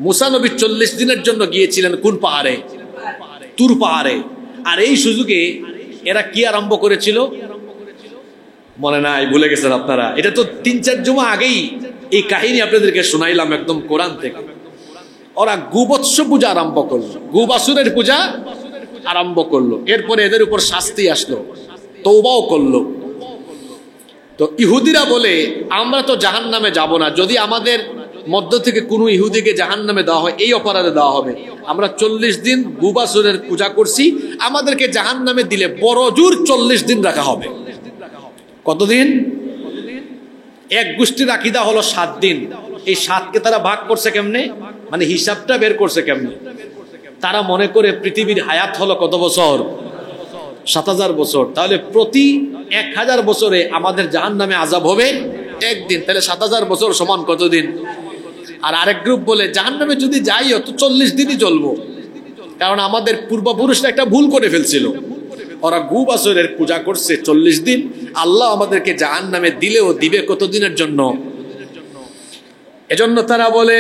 মুসা নবী ৪০ দিনের জন্য গিয়েছিলেন কোন পাহাড়ে? তুর পাহাড়ে। আর এই সুযোগে এরা কি আরম্ভ করেছিল মনে নাই, ভুলে গেছেন আপনারা? এটা তো ৩-৪ জুমা আগেই এই কাহিনী আপনাদেরকে শোনাইলাম একদম কোরআন থেকে। ওরা গোবৎস পূজা আরম্ভ করলো, গোবাসুরের পূজা আরম্ভ করলো। এরপরে এদের উপর শাস্তি আসলো, তওবাও করলো। তো ইহুদিরা বলে আমরা তো জাহান্নামে যাব না, যদি আমাদের মধ্য থেকে কোনো ইহুদিকে জাহান্নামে দেওয়া হয় এই অপরাধে দেওয়া হবে। আমরা ৪০ দিন গোবাসুরের পূজা করছি, আমাদেরকে জাহান্নামে দিলে বড় জোর ৪০ দিন রাখা হবে। কতদিন? এক গোষ্ঠীর আকীদা হলো ৭ দিন। এই ৭কে তারা ভাগ করছে কেমনে, মানে হিসাবটা বের করছে কেমনে? তারা মনে করে পৃথিবীর হায়াত হলো কত বছর? ৭,০০০ বছর। তাহলে প্রতি ১,০০০ বছরে আমাদের জাহান্নামে আযাব হবে একদিন। তাহলে ৭,০০০ বছর সমান কতদিন? আর আরেক গ্রুপ বলে জাহান্নামে যদি যাইও তো ৪০ দিনই জ্বলবো, কারণ আমাদের পূর্বপুরুষরা একটা ভুল করে ফেলছিল। ওরা গোবাসুরের পূজা করছে ৪০ দিন, আল্লাহ আমাদেরকে জাহান্নামে দিলেও দিবে কতদিনের জন্য? এজন্য তারা বলে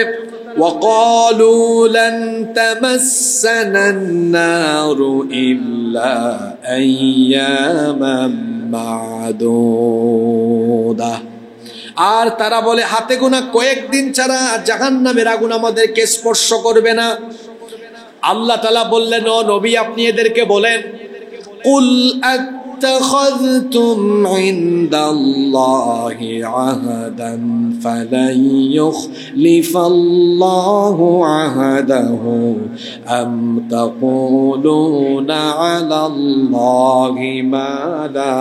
وَقَالُوا لَن تَمَسَّنَا النَّارُ إِلَّا أَيَّامًا مَّعْدُودَةً। আর তারা বলে হাতে গোনা কয়েকদিন ছাড়া জাহান্নামের আগুন আমাদেরকে স্পর্শ করবে না। আল্লাহ তাআলা বললেন, ও নবী আপনি এদেরকে বলেন, কুল আত্তাখাযতুম ইনদাল্লাহি আহাদান ফালান ইউখলিফাল্লাহু আহাদাহু আম তাকুলুনা আলাল্লাহি মা লা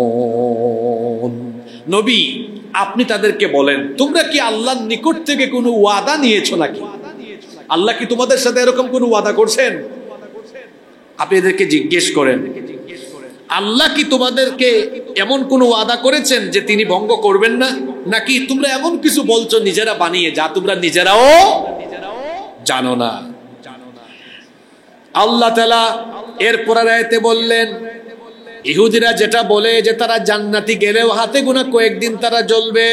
তা'লামুন। নবী আপনি তাদেরকে বলেন, তোমরা কি আল্লাহর নিকট থেকে কোনো ওয়াদা নিয়েছো নাকি? আল্লাহ কি তোমাদের সাথে এরকম কোনো ওয়াদা করছেন? আপনি এদেরকে জিজ্ঞেস করেন, আল্লাহ কি তোমাদেরকে এমন কোনো ওয়াদা করেছেন যে তিনি ভঙ্গ করবেন না? নাকি তোমরা এমন কিছু বলছো নিজেরা বানিয়ে, যা তোমরা নিজেরাও জানো না? আল্লাহ তাআলা এরপর আয়াতে বললেন, ইহুদিরা যেটা বলে যে তারা জান্নাতি গেলেও হাতে গোনা কয়েকদিন তারা জ্বলবে।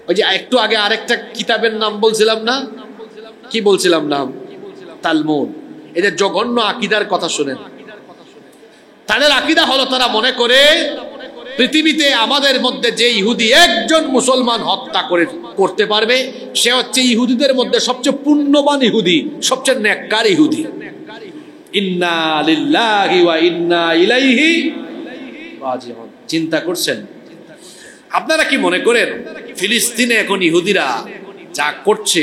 ওই যে একটু আগে আরেকটা কিতাবের নাম বলছিলাম না, কি বলছিলাম নাম? তালমুদ। এদের জঘন্য আকীদার কথা শুনেন। তাদের আকীদা হলো তারা মনে করে পৃথিবীতে আমাদের মধ্যে যে ইহুদি একজন মুসলমান হত্যা করতে পারবে সে হচ্ছে ইহুদিদের মধ্যে সবচেয়ে পুণ্যবান ইহুদি, সবচেয়ে নেককার ইহুদি। ইন্না লিল্লাহি ওয়া ইন্না ইলাইহি রাজিউন। চিন্তা করছেন? আপনারা কি মনে করেন ফিলিস্তিনে এখন ইহুদিরা যা করছে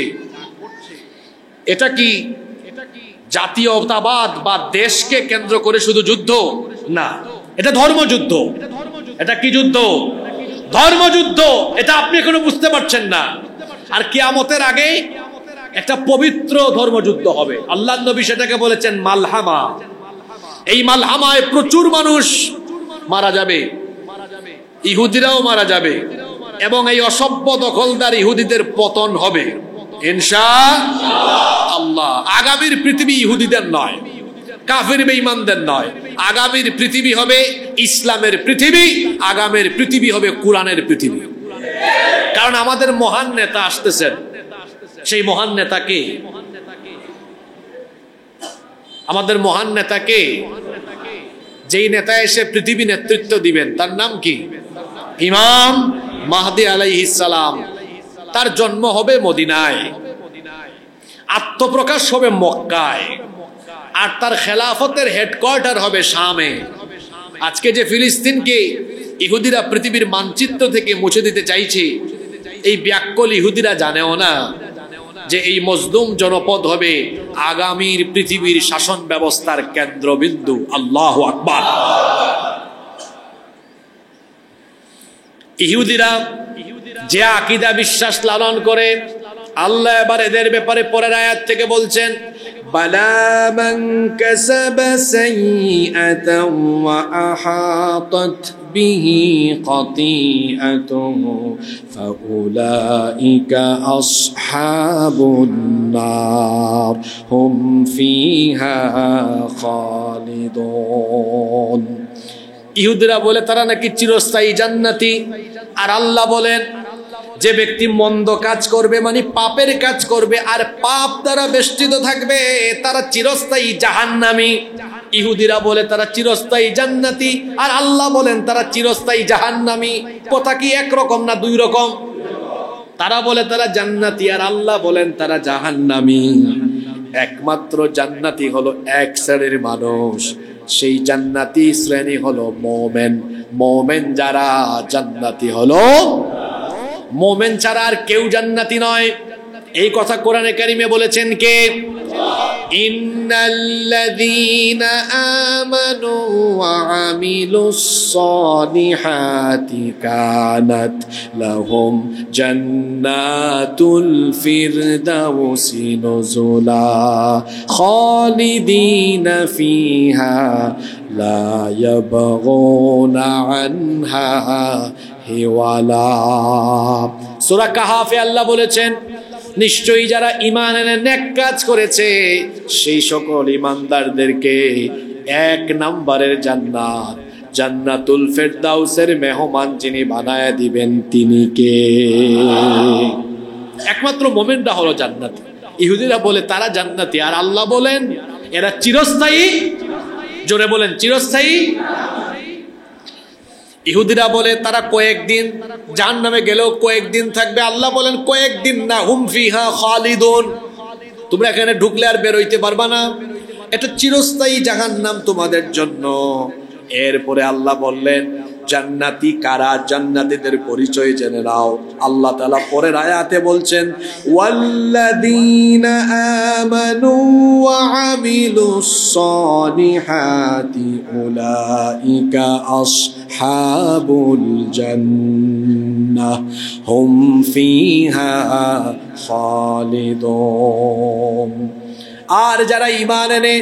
এটা কি জাতীয়তাবাদ বা দেশকে কেন্দ্র করে শুধু যুদ্ধ? না, এটা ধর্মযুদ্ধ। এটা কি যুদ্ধ? ধর্মযুদ্ধ। এটা আপনি এখনো বুঝতে পারছেন না। আর কিয়ামতের আগে একটা পবিত্র ধর্মযুদ্ধ হবে। আল্লাহর নবী সেটাকে বলেছেন মালহামা। এই মালহামায় প্রচুর মানুষ মারা যাবে, ইহুদিরাও মারা যাবে, এবং এই অসভ্য দখলদার ইহুদিদের পতন হবে ইনশাআল্লাহ। আগামীর পৃথিবী ইহুদিদের নয়, কাফির বেঈমানদের নয়। আগামীর পৃথিবী হবে ইসলামের পৃথিবী, আগামীর পৃথিবী হবে কোরআনের পৃথিবী। কারণ আমাদের মহান নেতা আসতেছেন। সেই মহান নেতাকে, আমাদের মহান নেতাকে, যেই নেতা এসে পৃথিবী নেতৃত্ব দিবেন তার নাম কি? ইমাম মাহদী আলাইহিস সালাম। তার জন্ম হবে মদিনায়, আত্মপ্রকাশ হবে মক্কায়, আর তার খেলাফতের হেডকোয়ার্টার হবে শামে। আজকে যে ফিলিস্তিনকে ইহুদিরা পৃথিবীর মানচিত্র থেকে মুছে দিতে চাইছে, এই ব্যাককল ইহুদিরা জানেও না যে এই মজলুম জনপদ হবে আগামীর পৃথিবীর শাসন ব্যবস্থার কেন্দ্রবিন্দু। আল্লাহু আকবার। ইহুদিরা যে আকীদা বিশ্বাস লালন করে, আল্লাহ এবার এদের ব্যাপারে পরের আয়াত থেকে বলছেন, বালা মান কাসাবা সাইয়্যাতান ওয়া আহাতাত বিহি খাতিআতুহু ফাউলাইকা আসহাবুন নার হুম ফিহা খালিদুন। ইহুদিরা বলে তারা নাকি চিরস্থায়ী জান্নাতি, আর আল্লাহ বলেন যে ব্যক্তি মন্দ কাজ করবে মানে পাপের কাজ করবে আর পাপ দ্বারা বেষ্টিত থাকবে তারা চিরস্থায়ী জাহান্নামী। ইহুদিরা বলে তারা চিরস্থায়ী জান্নাতি, আর আল্লাহ বলেন তারা চিরস্থায়ী জাহান্নামী। কথা কি একরকম না দুই রকম? তারা বলে তারা জান্নাতি আর আল্লাহ বলেন তারা জাহান্নামী। একমাত্র জান্নাতি হলো এক শ্রেণীর মানুষ, সেই জান্নাতি শ্রেণী হলো মোমেন। মোমেন যারা জান্নাতি হলো, মোমেন ছাড়া আর কেউ জান্নাতি নয়। এই কথা কোরআনে কারিমে বলেছেন কে? ইন্নাল্লাযীনা আমানু ওয়া আমিলুস সালিহাতি কানাত লাহুম জান্নাতুল ফিরদাউসি নুজুলা খালিদিনা ফিহা লা ইয়াবগুনা আনহা হিওয়ালা। সূরা কাহাফে আল্লাহ বলেছেন, নিশ্চয়ই যারা ঈমান এনে নেক কাজ করেছে সেই সকল ঈমানদারদেরকে এক নম্বরের জান্নাত, জান্নাতুল ফেরদাউসের মেহমান যিনি বানায় দিবেন তিনি কে? একমাত্র মুমিনরা হলো জান্নাতি। ইহুদিরা বলে তারা জান্নাতি, আর আল্লাহ বলেন এরা চিরস্থায়ী। জোরে বলেন চিরস্থায়ী। ইহুদিরা বলে তারা কয়েকদিন জাহান্নামে গেলেও কয়েকদিন থাকবে, আল্লাহ বলেন কয়েকদিন না, হুম ফিহা খালিদুন। তোমরা এখানে ঢুকলে আর বের হইতে পারবা না, এটা চিরস্থায়ী জাহান্নাম তোমাদের জন্য। এরপরে আল্লাহ বললেন জান্নাতি কারা, জান্নাতীদের পরিচয় জেনে নাও। আল্লাহ তাআলা পরের আয়াতে বলছেন, ওয়াল্লাযীনা আমানু ওয়া আমিলুস সালিহাতি উলাইকা আসহাবুল জান্নাহ হুম ফিহা খালিদুন। আর যারা ঈমান এনে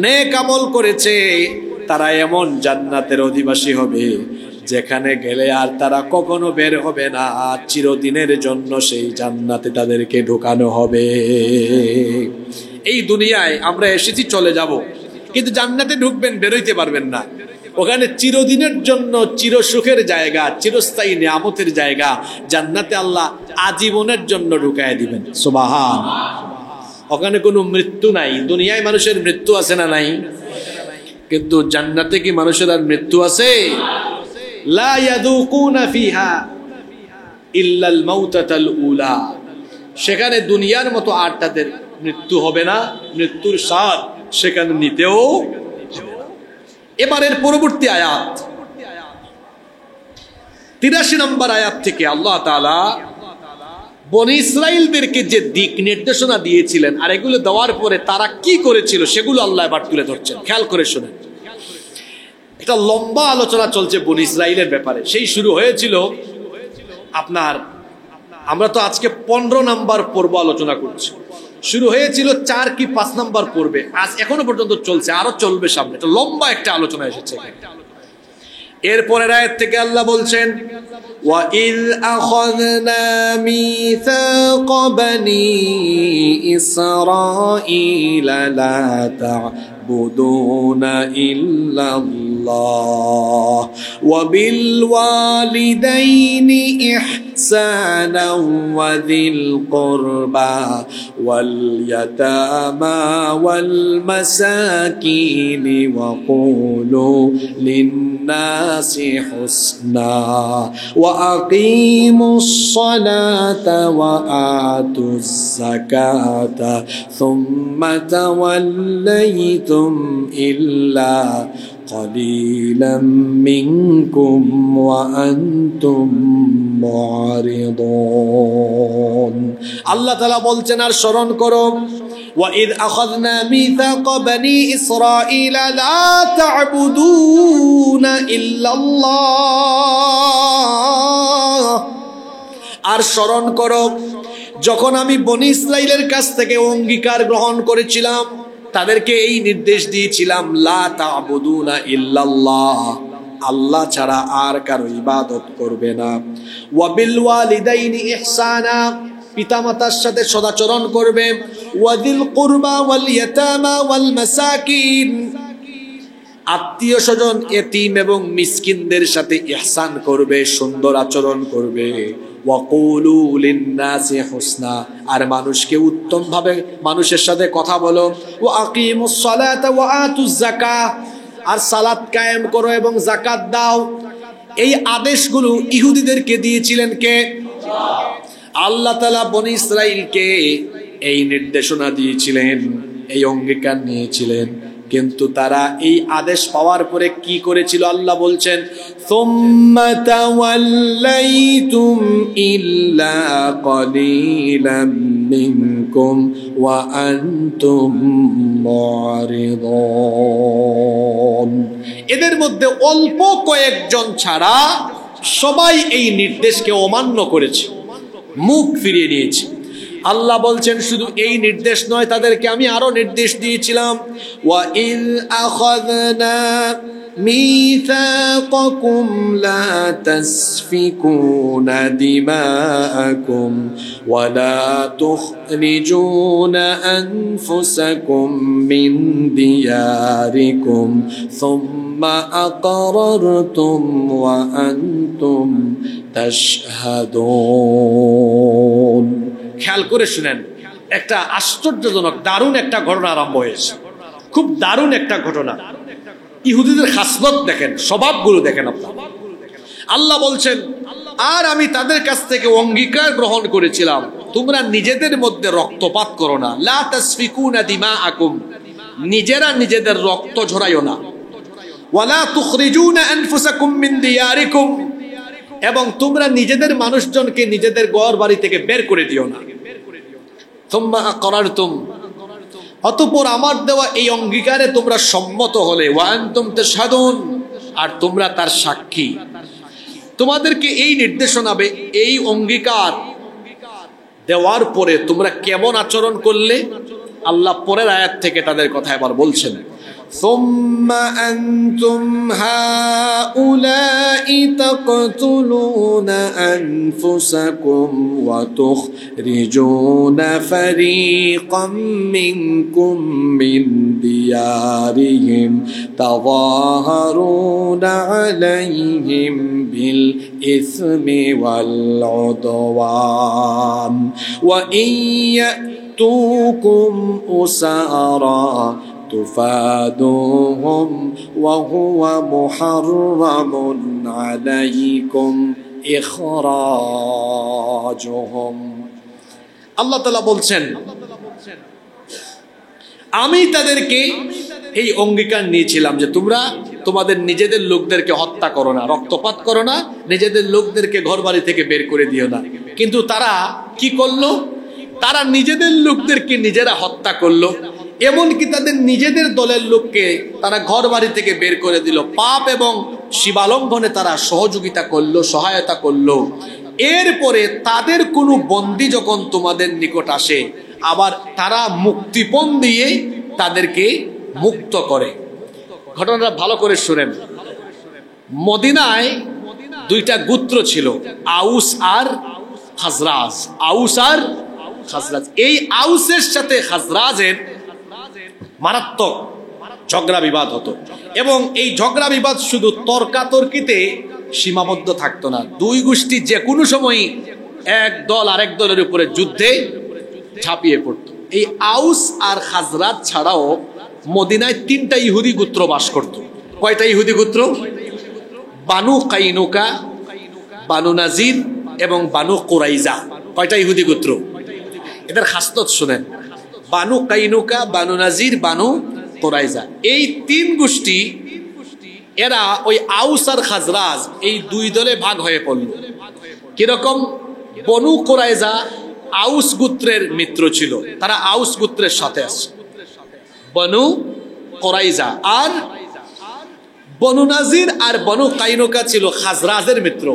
নেক আমল করেছে তারা এমন জান্নাতের অধিবাসী হবে যেখানে গেলে আর তারা কখনো বের হবে না, চিরদিনের জন্য সেই জান্নাতে তাদেরকে ঢোকানো হবে। এই দুনিয়ায় আমরা এসেছি চলে যাব, কিন্তু জান্নাতে ঢুকবেন বেরোইতে পারবেন না। ওখানে চিরদিনের জন্য চির সুখের জায়গা, চিরস্থায়ী নিয়ামতের জায়গা। জান্নাতে আল্লাহ আজীবনের জন্য ঢুকায় দিবেন। সুবহানাল্লাহ। ওখানে কোনো মৃত্যু নাই। দুনিয়ায় মানুষের মৃত্যু আছে না নাই? কিন্তু জান্নাতে কি মানুষের আর মৃত্যু আছে? লা ইয়াযুকুনা ফিহা ইল্লাল মাউতাতাল উলা। সেখানে দুনিয়ার মতো আর তাদের মৃত্যু হবে না, মৃত্যুর স্বাদ সেখানে নিতেও হবে না। এবারের পরবর্তী আয়াত 83 নম্বর আয়াত থেকে আল্লাহ তাআলা বনি ইসরাইলদেরকে যে দিক নির্দেশনা দিয়েছিলেন আর এগুলো দেওয়ার পরে তারা কি করেছিল সেগুলো আল্লাহ এবার তুলে ধরছেন। খেয়াল করে শুনেন। একটা লম্বা আলোচনা চলছে বনি ইসরাইলের ব্যাপারে। সেই শুরু হয়েছিল আপনার, আমরা তো আজকে 15 নম্বর পর্ব আলোচনা করছি। শুরু হয়েছিল 4 কি 5 নম্বর পর্বে, আজ এখনো পর্যন্ত চলছে, আরো চলবে সামনে। এটা লম্বা একটা আলোচনা এসেছে। এরপরের আয়াত থেকে আল্লাহ বলছেন, وَإِذْ أَخَذْنَا مِيثَاقَ بَنِي إِسْرَائِيلَ لَا تَعْبُدُونَ إِلَّا اللَّهَ وَبِالْوَالِدَيْنِ إِحْسَانًا وَذِي الْقُرْبَى وَالْيَتَامَى وَالْمَسَاكِينِ وَقُولُوا لِلنَّاسِ حُسْنًا وَأَقِيمُوا الصَّلَاةَ وَآتُوا الزَّكَاةَ ثُمَّ تَوَلَّيْتُمْ إِلَّا قليلا منكم وأنتم معرضون আল্লাহ তাআলা বলছেন আর স্মরণ করো وإذ أخذنا ميثاق بني إسرائيل لا تعبدون إلا الله আর স্মরণ করো যখন আমি বনি ইসরাইলের কাছ থেকে অঙ্গীকার গ্রহণ করেছিলাম তাদেরকে এই নির্দেশ দিয়েছিলাম লা তা'বুদুনা ইল্লাল্লাহ আল্লাহ ছাড়া আর কারো ইবাদত করবে না ওয়া বিল ওয়ালিদাইনি ইহসানা পিতামাতার সাথে সদাচরণ করবে ওয়াদিল কুরবা ওয়াল ইয়াতামা ওয়াল মাসাকিন আত্মীয় স্বজন এতিম এবং মিসকিনদের সাথে ইহসান করবে সুন্দর আচরণ করবে ওয়াকুলু লিন্নাসি হুসনা আর মানুষকে উত্তম ভাবে মানুষের সাথে কথা বলো ওয়া আকিমুস সালাতা ওয়া আতুজ যাকাত আর সালাত কায়েম করো এবং যাকাত দাও এই আদেশগুলো ইহুদিদেরকে দিয়েছিলেন কে আল্লাহ তাআলা বনি ইসরাইলকে এই নির্দেশনা দিয়েছিলেন এই অঙ্গীকার নিয়েছিলেন কিন্তু তারা এই আদেশ পাওয়ার পরে কি করেছিল আল্লাহ বলছেন সুম্মা তাওয়াল্লাইতুম ইল্লা কলিলাম মিনকুম ওয়া আনতুম মুরিদুন এদের মধ্যে অল্প কয়েকজন ছাড়া সবাই এই নির্দেশকে অমান্য করেছে মুখ ফিরিয়ে নিয়েছে আল্লাহ বলছেন শুধু এই নির্দেশ নয় তাদেরকে আমি আরো নির্দেশ দিয়েছিলাম ওয়া ইল আখাযনা মিসাকাকুম লা তাসফিকুনা দিমাআকুম ওয়া লা তুখরিজুনা আনফুসাকুম মিন দিয়ারিকুম সুম্মা আকারারতুম ওয়া আনতুম তাশহাদুন খেয়াল করে শুনেন একটা আশ্চর্যজনক দারুণ একটা ঘটনা আরম্ভ হয়েছে খুব দারুণ একটা ঘটনা ইহুদিদের খাসলত দেখেন স্বভাবগুলো দেখেন আপনারা আল্লাহ বলছেন আর আমি তাদের কাছ থেকে অঙ্গীকার গ্রহণ করেছিলাম তোমরা নিজেদের মধ্যে রক্তপাত করো না লা তাসফিকুনা দিমাআকুম নিজেরা নিজেদের রক্ত ঝরাইও না ওয়ালা তুখরিজুনা আনফুসাকুম মিন দিয়ারিকুম এবং তোমরা নিজেদের মানুষজনকে নিজেদের ঘর বাড়ি থেকে বের করে দিও না সুম্মা আকারারতুম অতঃপর আমার দেওয়া এই অঙ্গীকারে তোমরা সম্মত হলে ওয়া আনতুম তাশহাদুন আর তোমরা তার সাক্ষী তোমাদেরকে এই নির্দেশনা এই অঙ্গীকার দেওয়ার পরে তোমরা কেমন আচরণ করলে আল্লাহ পরের আয়াত থেকে তাদের কথা এবার বলছেন ثم أنتم هؤلاء تقتلون أنفسكم وتخرجون فريقا منكم من ديارهم تظاهرون عليهم بالإثم والعدوان وإن يأتوكم أسارى تفادوهم وهو محرم عليكم إخراجهم আল্লাহ তাআলা বলছেন আমি তাদেরকে এই অঙ্গীকার নিয়েছিলাম যে তোমরা তোমাদের নিজেদের লোকদেরকে হত্যা করো না রক্তপাত করো না নিজেদের লোকদেরকে ঘরবাড়ি থেকে বের করে দিও না কিন্তু তারা কি করলো তারা নিজেদের লোকদেরকে নিজেরা হত্যা করলো এমনকি তাদের নিজেদের দলের লোককে তারা ঘর বাড়ি থেকে বের করে দিল পাপ এবং সীমালঙ্ঘনে তারা সহযোগিতা করলো সহায়তা করলো এরপরে তাদের কোনো বন্দী যখন তোমাদের নিকট আসে আবার তারা মুক্তিপণ দিয়ে তাদেরকে মুক্ত করে ঘটনাটা ভালো করে শুনেন মদিনায় দুইটা গোত্র ছিল আউস আর খাজরাজ আউস আর খাজরাজ এই আউসের সাথে খাজরাজের মারাত্মক ঝগড়া বিবাদ হতো এবং এই ঝগড়া বিবাদ শুধু তর্কাতর্কিতে সীমাবদ্ধ থাকতো না দুই গোষ্ঠী যে কোনো সময় এক দল আরেক দলের উপরে যুদ্ধে ঝাঁপিয়ে পড়তো এই আউস আর খাজরাজ ছাড়াও মদিনায় তিনটা ইহুদি গোত্র বাস করত কয়টা ইহুদি গোত্র বানু কাইনুকা বানু নাজির এবং বানু কুরাইজা কয়টা ইহুদি গোত্র এদের খাসলত শুনেন বানু কাইনুকা বানু নাজির বানু কুরাইজা এই তিন গোষ্ঠী এরা ওই আউস আর খাজরাজ এই দুই দলে ভাগ হয়ে পড়ল। কিরকম? বনু কুরাইজা আউস গোত্রের মিত্র ছিল, তারা আউস গোত্রের সাথে আছে। বনু কুরাইজা আর বনু নাজির আর বনু কাইনুকা ছিল খাজরাজের মিত্র।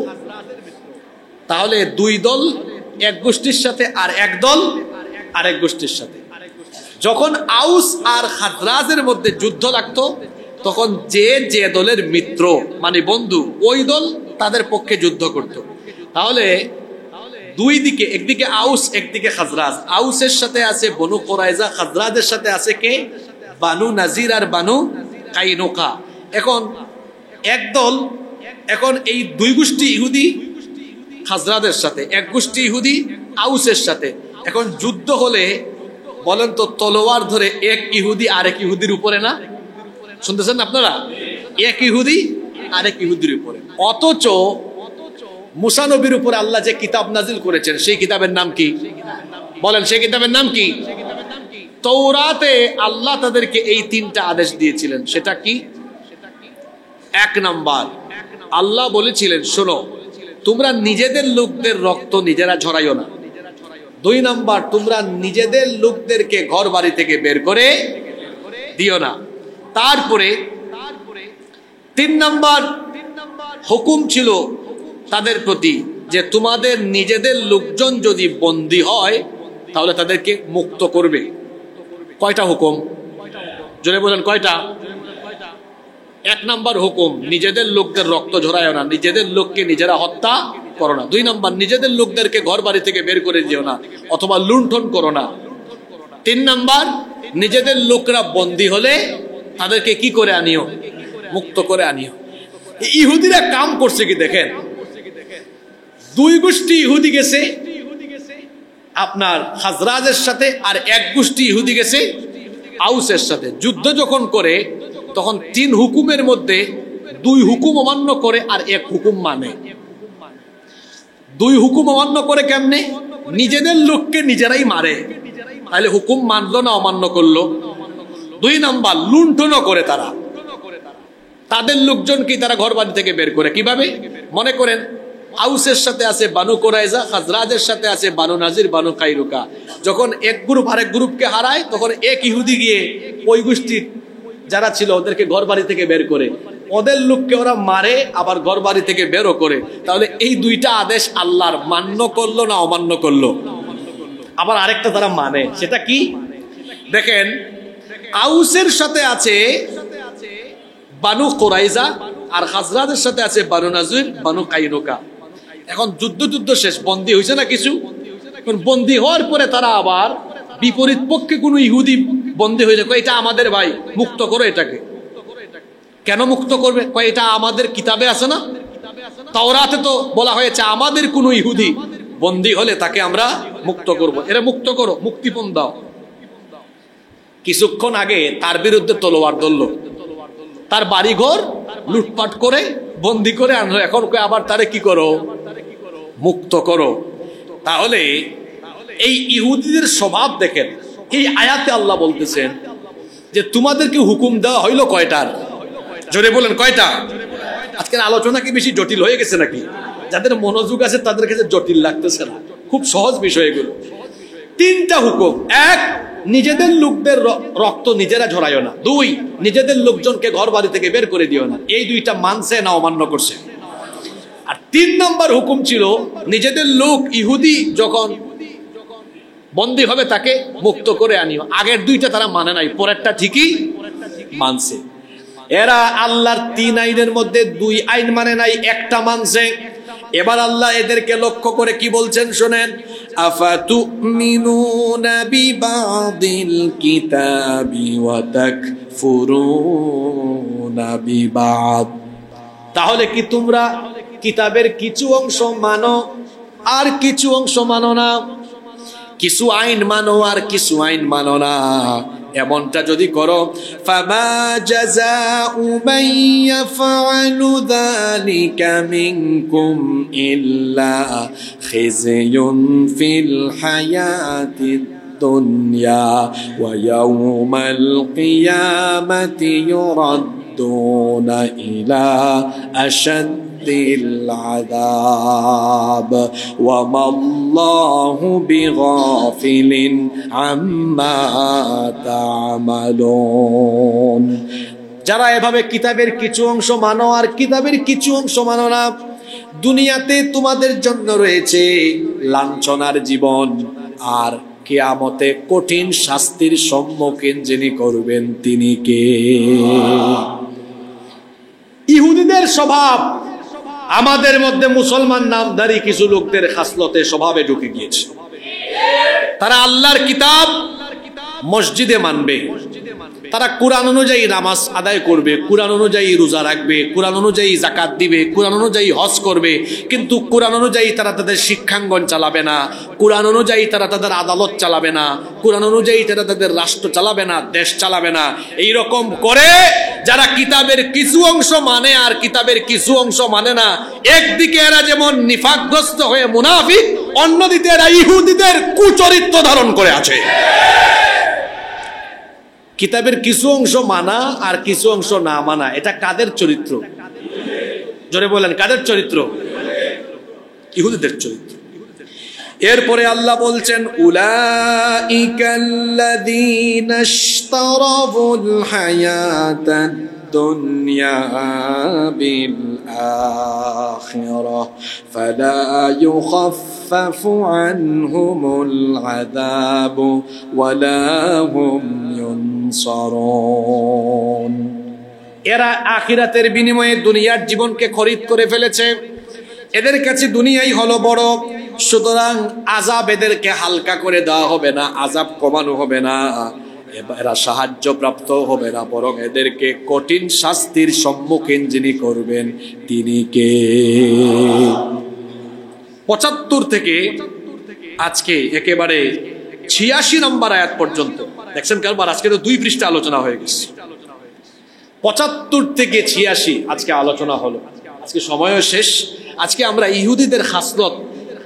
তাহলে দুই দল এক গোষ্ঠীর সাথে আর এক দল আরেক গোষ্ঠীর সাথে। যখন আউস আর খাজরাজের মধ্যে যুদ্ধ লাগতো তখন যে যে দলের মিত্র মানে বন্ধু ওই দল তাদের পক্ষে যুদ্ধ করত। তাহলে দুই দিকে, একদিকে আউস একদিকে খাজরাজ। আউসের সাথে আছে বনু কুরাইজা, খাজরাজের সাথে আছে কে? বানু নাজির আর বানু কাইনুকা। এখন এক দল, এখন এই দুই গোষ্ঠী ইহুদি খাজরাজের সাথে, এক গোষ্ঠী ইহুদি আউসের সাথে। এখন যুদ্ধ হলে বলেন তো তলোয়ার ধরে এক ইহুদি আরেক ইহুদির উপরে না? শুনতেছেন আপনারা? এক ইহুদি আরেক ইহুদির উপরে। অথচ মুসা নবীর উপরে আল্লাহ যে কিতাব নাজিল করেছেন সেই কিতাবের নাম কি? বলেন, সেই কিতাবের নাম কি? তৌরাতে আল্লাহ তাদেরকে এই তিনটা আদেশ দিয়েছিলেন। সেটা কি? এক নাম্বার, আল্লাহ বলেছিলেন শোনো, তোমরা নিজেদের লোকদের রক্ত নিজেরা ঝরাইও না। দুই নাম্বার, তোমরা নিজেদের লোকদেরকে ঘর বাড়ি থেকে বের করে দিও না। তারপরে তিন নাম্বার হুকুম ছিল তাদের প্রতি যে তোমাদের নিজেদের লোকজন যদি বন্দী হয় তাহলে তাদেরকে মুক্ত করবে। কয়টা হুকুম? জোরে বলেন কয়টা? এক নাম্বার হুকুম, নিজেদের লোকদের রক্ত ঝরায় না, নিজেদের লোককে নিজেরা হত্যা করো না। দুই নাম্বার, নিজেদের লোকদেরকে ঘর বাড়ি থেকে বের করে দিও না অথবা লুণ্ঠন করো না। তিন নাম্বার, নিজেদের লোকরা বন্দী হলে তাদেরকে কি করে আনিও? মুক্ত করে আনিও। ইহুদিরা কাম করছে কি দেখেন, দুই গোষ্ঠী ইহুদি গেছে আপনার খাজরাজের সাথে আর এক গোষ্ঠী ইহুদি গেছে আউসের সাথে। যুদ্ধ যখন করে তখন তিন হুকুমের মধ্যে দুই হুকুম অমান্য করে আর এক হুকুম মানে। দুই হুকুম অমান্য করে কেমনে? নিজেদের লোককে নিজেরাই মারে, তাহলে হুকুম মানলো না অমান্য করলো। দুই নাম্বার, লুণ্ঠনও করে তারা, তাদের লোকজনকে তারা ঘর বাড়ি থেকে বের করে। কিভাবে? মনে করেন আউসের সাথে আছে বানু কুরাইজা, খাজরাজের সাথে আছে বানু নাজির, বানু কাইনুকা। যখন এক গ্রুপ আরেক গ্রুপকে হারায় তখন এক ইহুদি গিয়ে ওই গোষ্ঠীর যারা ছিল ওদেরকে ঘর বাড়ি থেকে বের করে, ওদের লোককে ওরা মারে আবার ঘর বাড়ি থেকে বেরও করে। তাহলে এই দুইটা আদেশ আল্লাহর মান্য করলো না অমান্য করলো? আবার আরেকটা তারা মানে, সেটা কি দেখেন, আউসের সাথে আছে বানু কুরাইজা আর খাজরাজের সাথে আছে বানু নাজির, বানু কাইনুকা। এখন যুদ্ধ শেষ, বন্দী হয়েছে না কিছু। বন্দী হওয়ার পরে তারা আবার বিপরীত পক্ষে কোন ইহুদি বন্দী হয়ে যায়, এটা আমাদের ভাই, মুক্ত করো এটাকে। কেন মুক্ত করবে? এটা আমাদের কিতাবে আছে না, তাওরাতে তো বলা হয়েছে আমাদের কোন ইহুদি বন্দী হলে তাকে আমরা মুক্ত করব। এরা মুক্ত করো, মুক্তিপণ দাও। কিছুক্ষণ আগে তার বিরুদ্ধে তলোয়ার ধরল, তার বাড়িঘর লুটপাট করে বন্দী করে আনলো, এখন আবার তারে কি করো? মুক্ত করো। তাহলে এই ইহুদিদের স্বভাব দেখেন। এই আয়াতে আল্লাহ বলতেছেন যে তোমাদেরকে হুকুম দেওয়া হইলো কয়টার? জোরে বলেন কয়টা? আজকের আলোচনা কি বেশি জটিল হয়ে গেছে নাকি? যাদের মনোযোগ আছে তাদের কাছে জটিল লাগতেছে না, খুব সহজ বিষয় এগুলো। তিনটা হুকুম। এক, নিজেদের লোকদের রক্ত নিজেরা ঝরাইও না। দুই, নিজেদের লোকজনকে ঘর বাড়ি থেকে বের করে দিও না। এই দুইটা মানছে না অমান্য করছে? আর তিন নম্বর হুকুম ছিল নিজেদের লোক ইহুদি যখন বন্দী হবে তাকে মুক্ত করে আনিও। আগের দুইটা তারা মানে নাই, পরেরটা ঠিকই মানছে। এরা আল্লাহর তিন আইনের মধ্যে দুই আইন মানে নাই, একটা মানছে। এবার আল্লাহ এদেরকে লক্ষ্য করে কি বলছেন শোনেন, আফাতুমিনুনা বিবাদিল কিতাবি ওয়া তাকফুরুনা বিবাদ। তাহলে কি তোমরা কিতাবের কিছু অংশ মানো আর কিছু অংশ মানো না? কিছু আইন মানো আর কিছু আইন মানো না, এমনটা যদি করো, ফামা জাযাউ মান ইয়াফআলু যালিকা মিনকুম ইল্লা খিzyun ফিল হায়াতিদ দুনিয়া ওয়া ইয়াউমাল কিয়ামাতি يردون إلى أشد العذاب وما الله بغافل عما تعملون যারা এভাবে কিতাবের কিছু অংশ মানো আর কিতাবের কিছু অংশ মানো না, দুনিয়াতে তোমাদের জন্য রয়েছে লাঞ্ছনার জীবন, আর কিয়ামতে কঠিন শাস্তির সম্মুখীন যিনি করবেন তিনি কে? ইহুদিদের স্বভাব আমাদের মধ্যে মুসলমান নামধারী কিছু লোকদের খাসলতে স্বভাবে ঢুকে গিয়েছে। তারা আল্লাহর কিতাব মসজিদে মানবে, তারা কোরআন অনুযায়ী নামাজ আদায় করবে, কোরআন অনুযায়ী রোজা রাখবে, কোরআন অনুযায়ী যাকাত দিবে, কোরআন অনুযায়ী হজ করবে, কিন্তু কোরআন অনুযায়ী তারা তাদের শিক্ষাঙ্গন চালাবে না, কোরআন অনুযায়ী তারা তাদের আদালত চালাবে না, কোরআন অনুযায়ী তারা তাদের রাষ্ট্র চালাবে না, দেশ চালাবে না। এই রকম করে যারা কিতাবের কিছু অংশ মানে আর কিতাবের কিছু অংশ মানে না, একদিকে এরা যেমন নিফাকগ্রস্ত হয়ে মুনাফিক, অন্যদিকে এরা ইহুদিদের কুচরিত্র ধারণ করে আছে। কিতাবের কিছু অংশ মানা আর কিছু অংশ না মানা, এটা কাদের চরিত্র? জোরে বলেন, কাদের চরিত্র? ইহুদিদের চরিত্র। এরপরে আল্লাহ বলছেন, উলাইকাল্লাযীনা ইশতারাবুল হায়াতাদ দুনিয়া বিল আখিরাহ ফালা ইউখাফফাফু আনহুমুল আযাবু ওয়ালা হুম ইউনসারুন। এরা আখিরাতের বিনিময়ে দুনিয়ার জীবনকে খরিদ করে ফেলেছে, এদের কাছে দুনিয়াই হলো বড়, সুতরাং আযাব এদেরকে হালকা করে দেওয়া হবে না, আযাব কমানো হবে না, এরা সাহায্য প্রাপ্ত হবে না, বরং এদেরকে কঠিন শাস্তির সম্মুখীন যিনি করবেন তিনি কে? ৭৫ থেকে আজকে একেবারে ৮৬ নম্বর আয়াত পর্যন্ত দেখছেন কারবার, আজকে তো ২ পৃষ্ঠা আলোচনা হয়ে গেছে। ৭৫ থেকে ৮৬ আজকে আলোচনা হলো, আজকে সময়ও শেষ। আজকে আমরা ইহুদিদের খাসলত,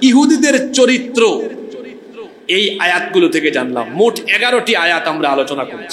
ইহুদিদের চরিত্র এই আয়াতগুলো থেকে জানলাম। মোট 11টি আয়াত আমরা আলোচনা করেছি।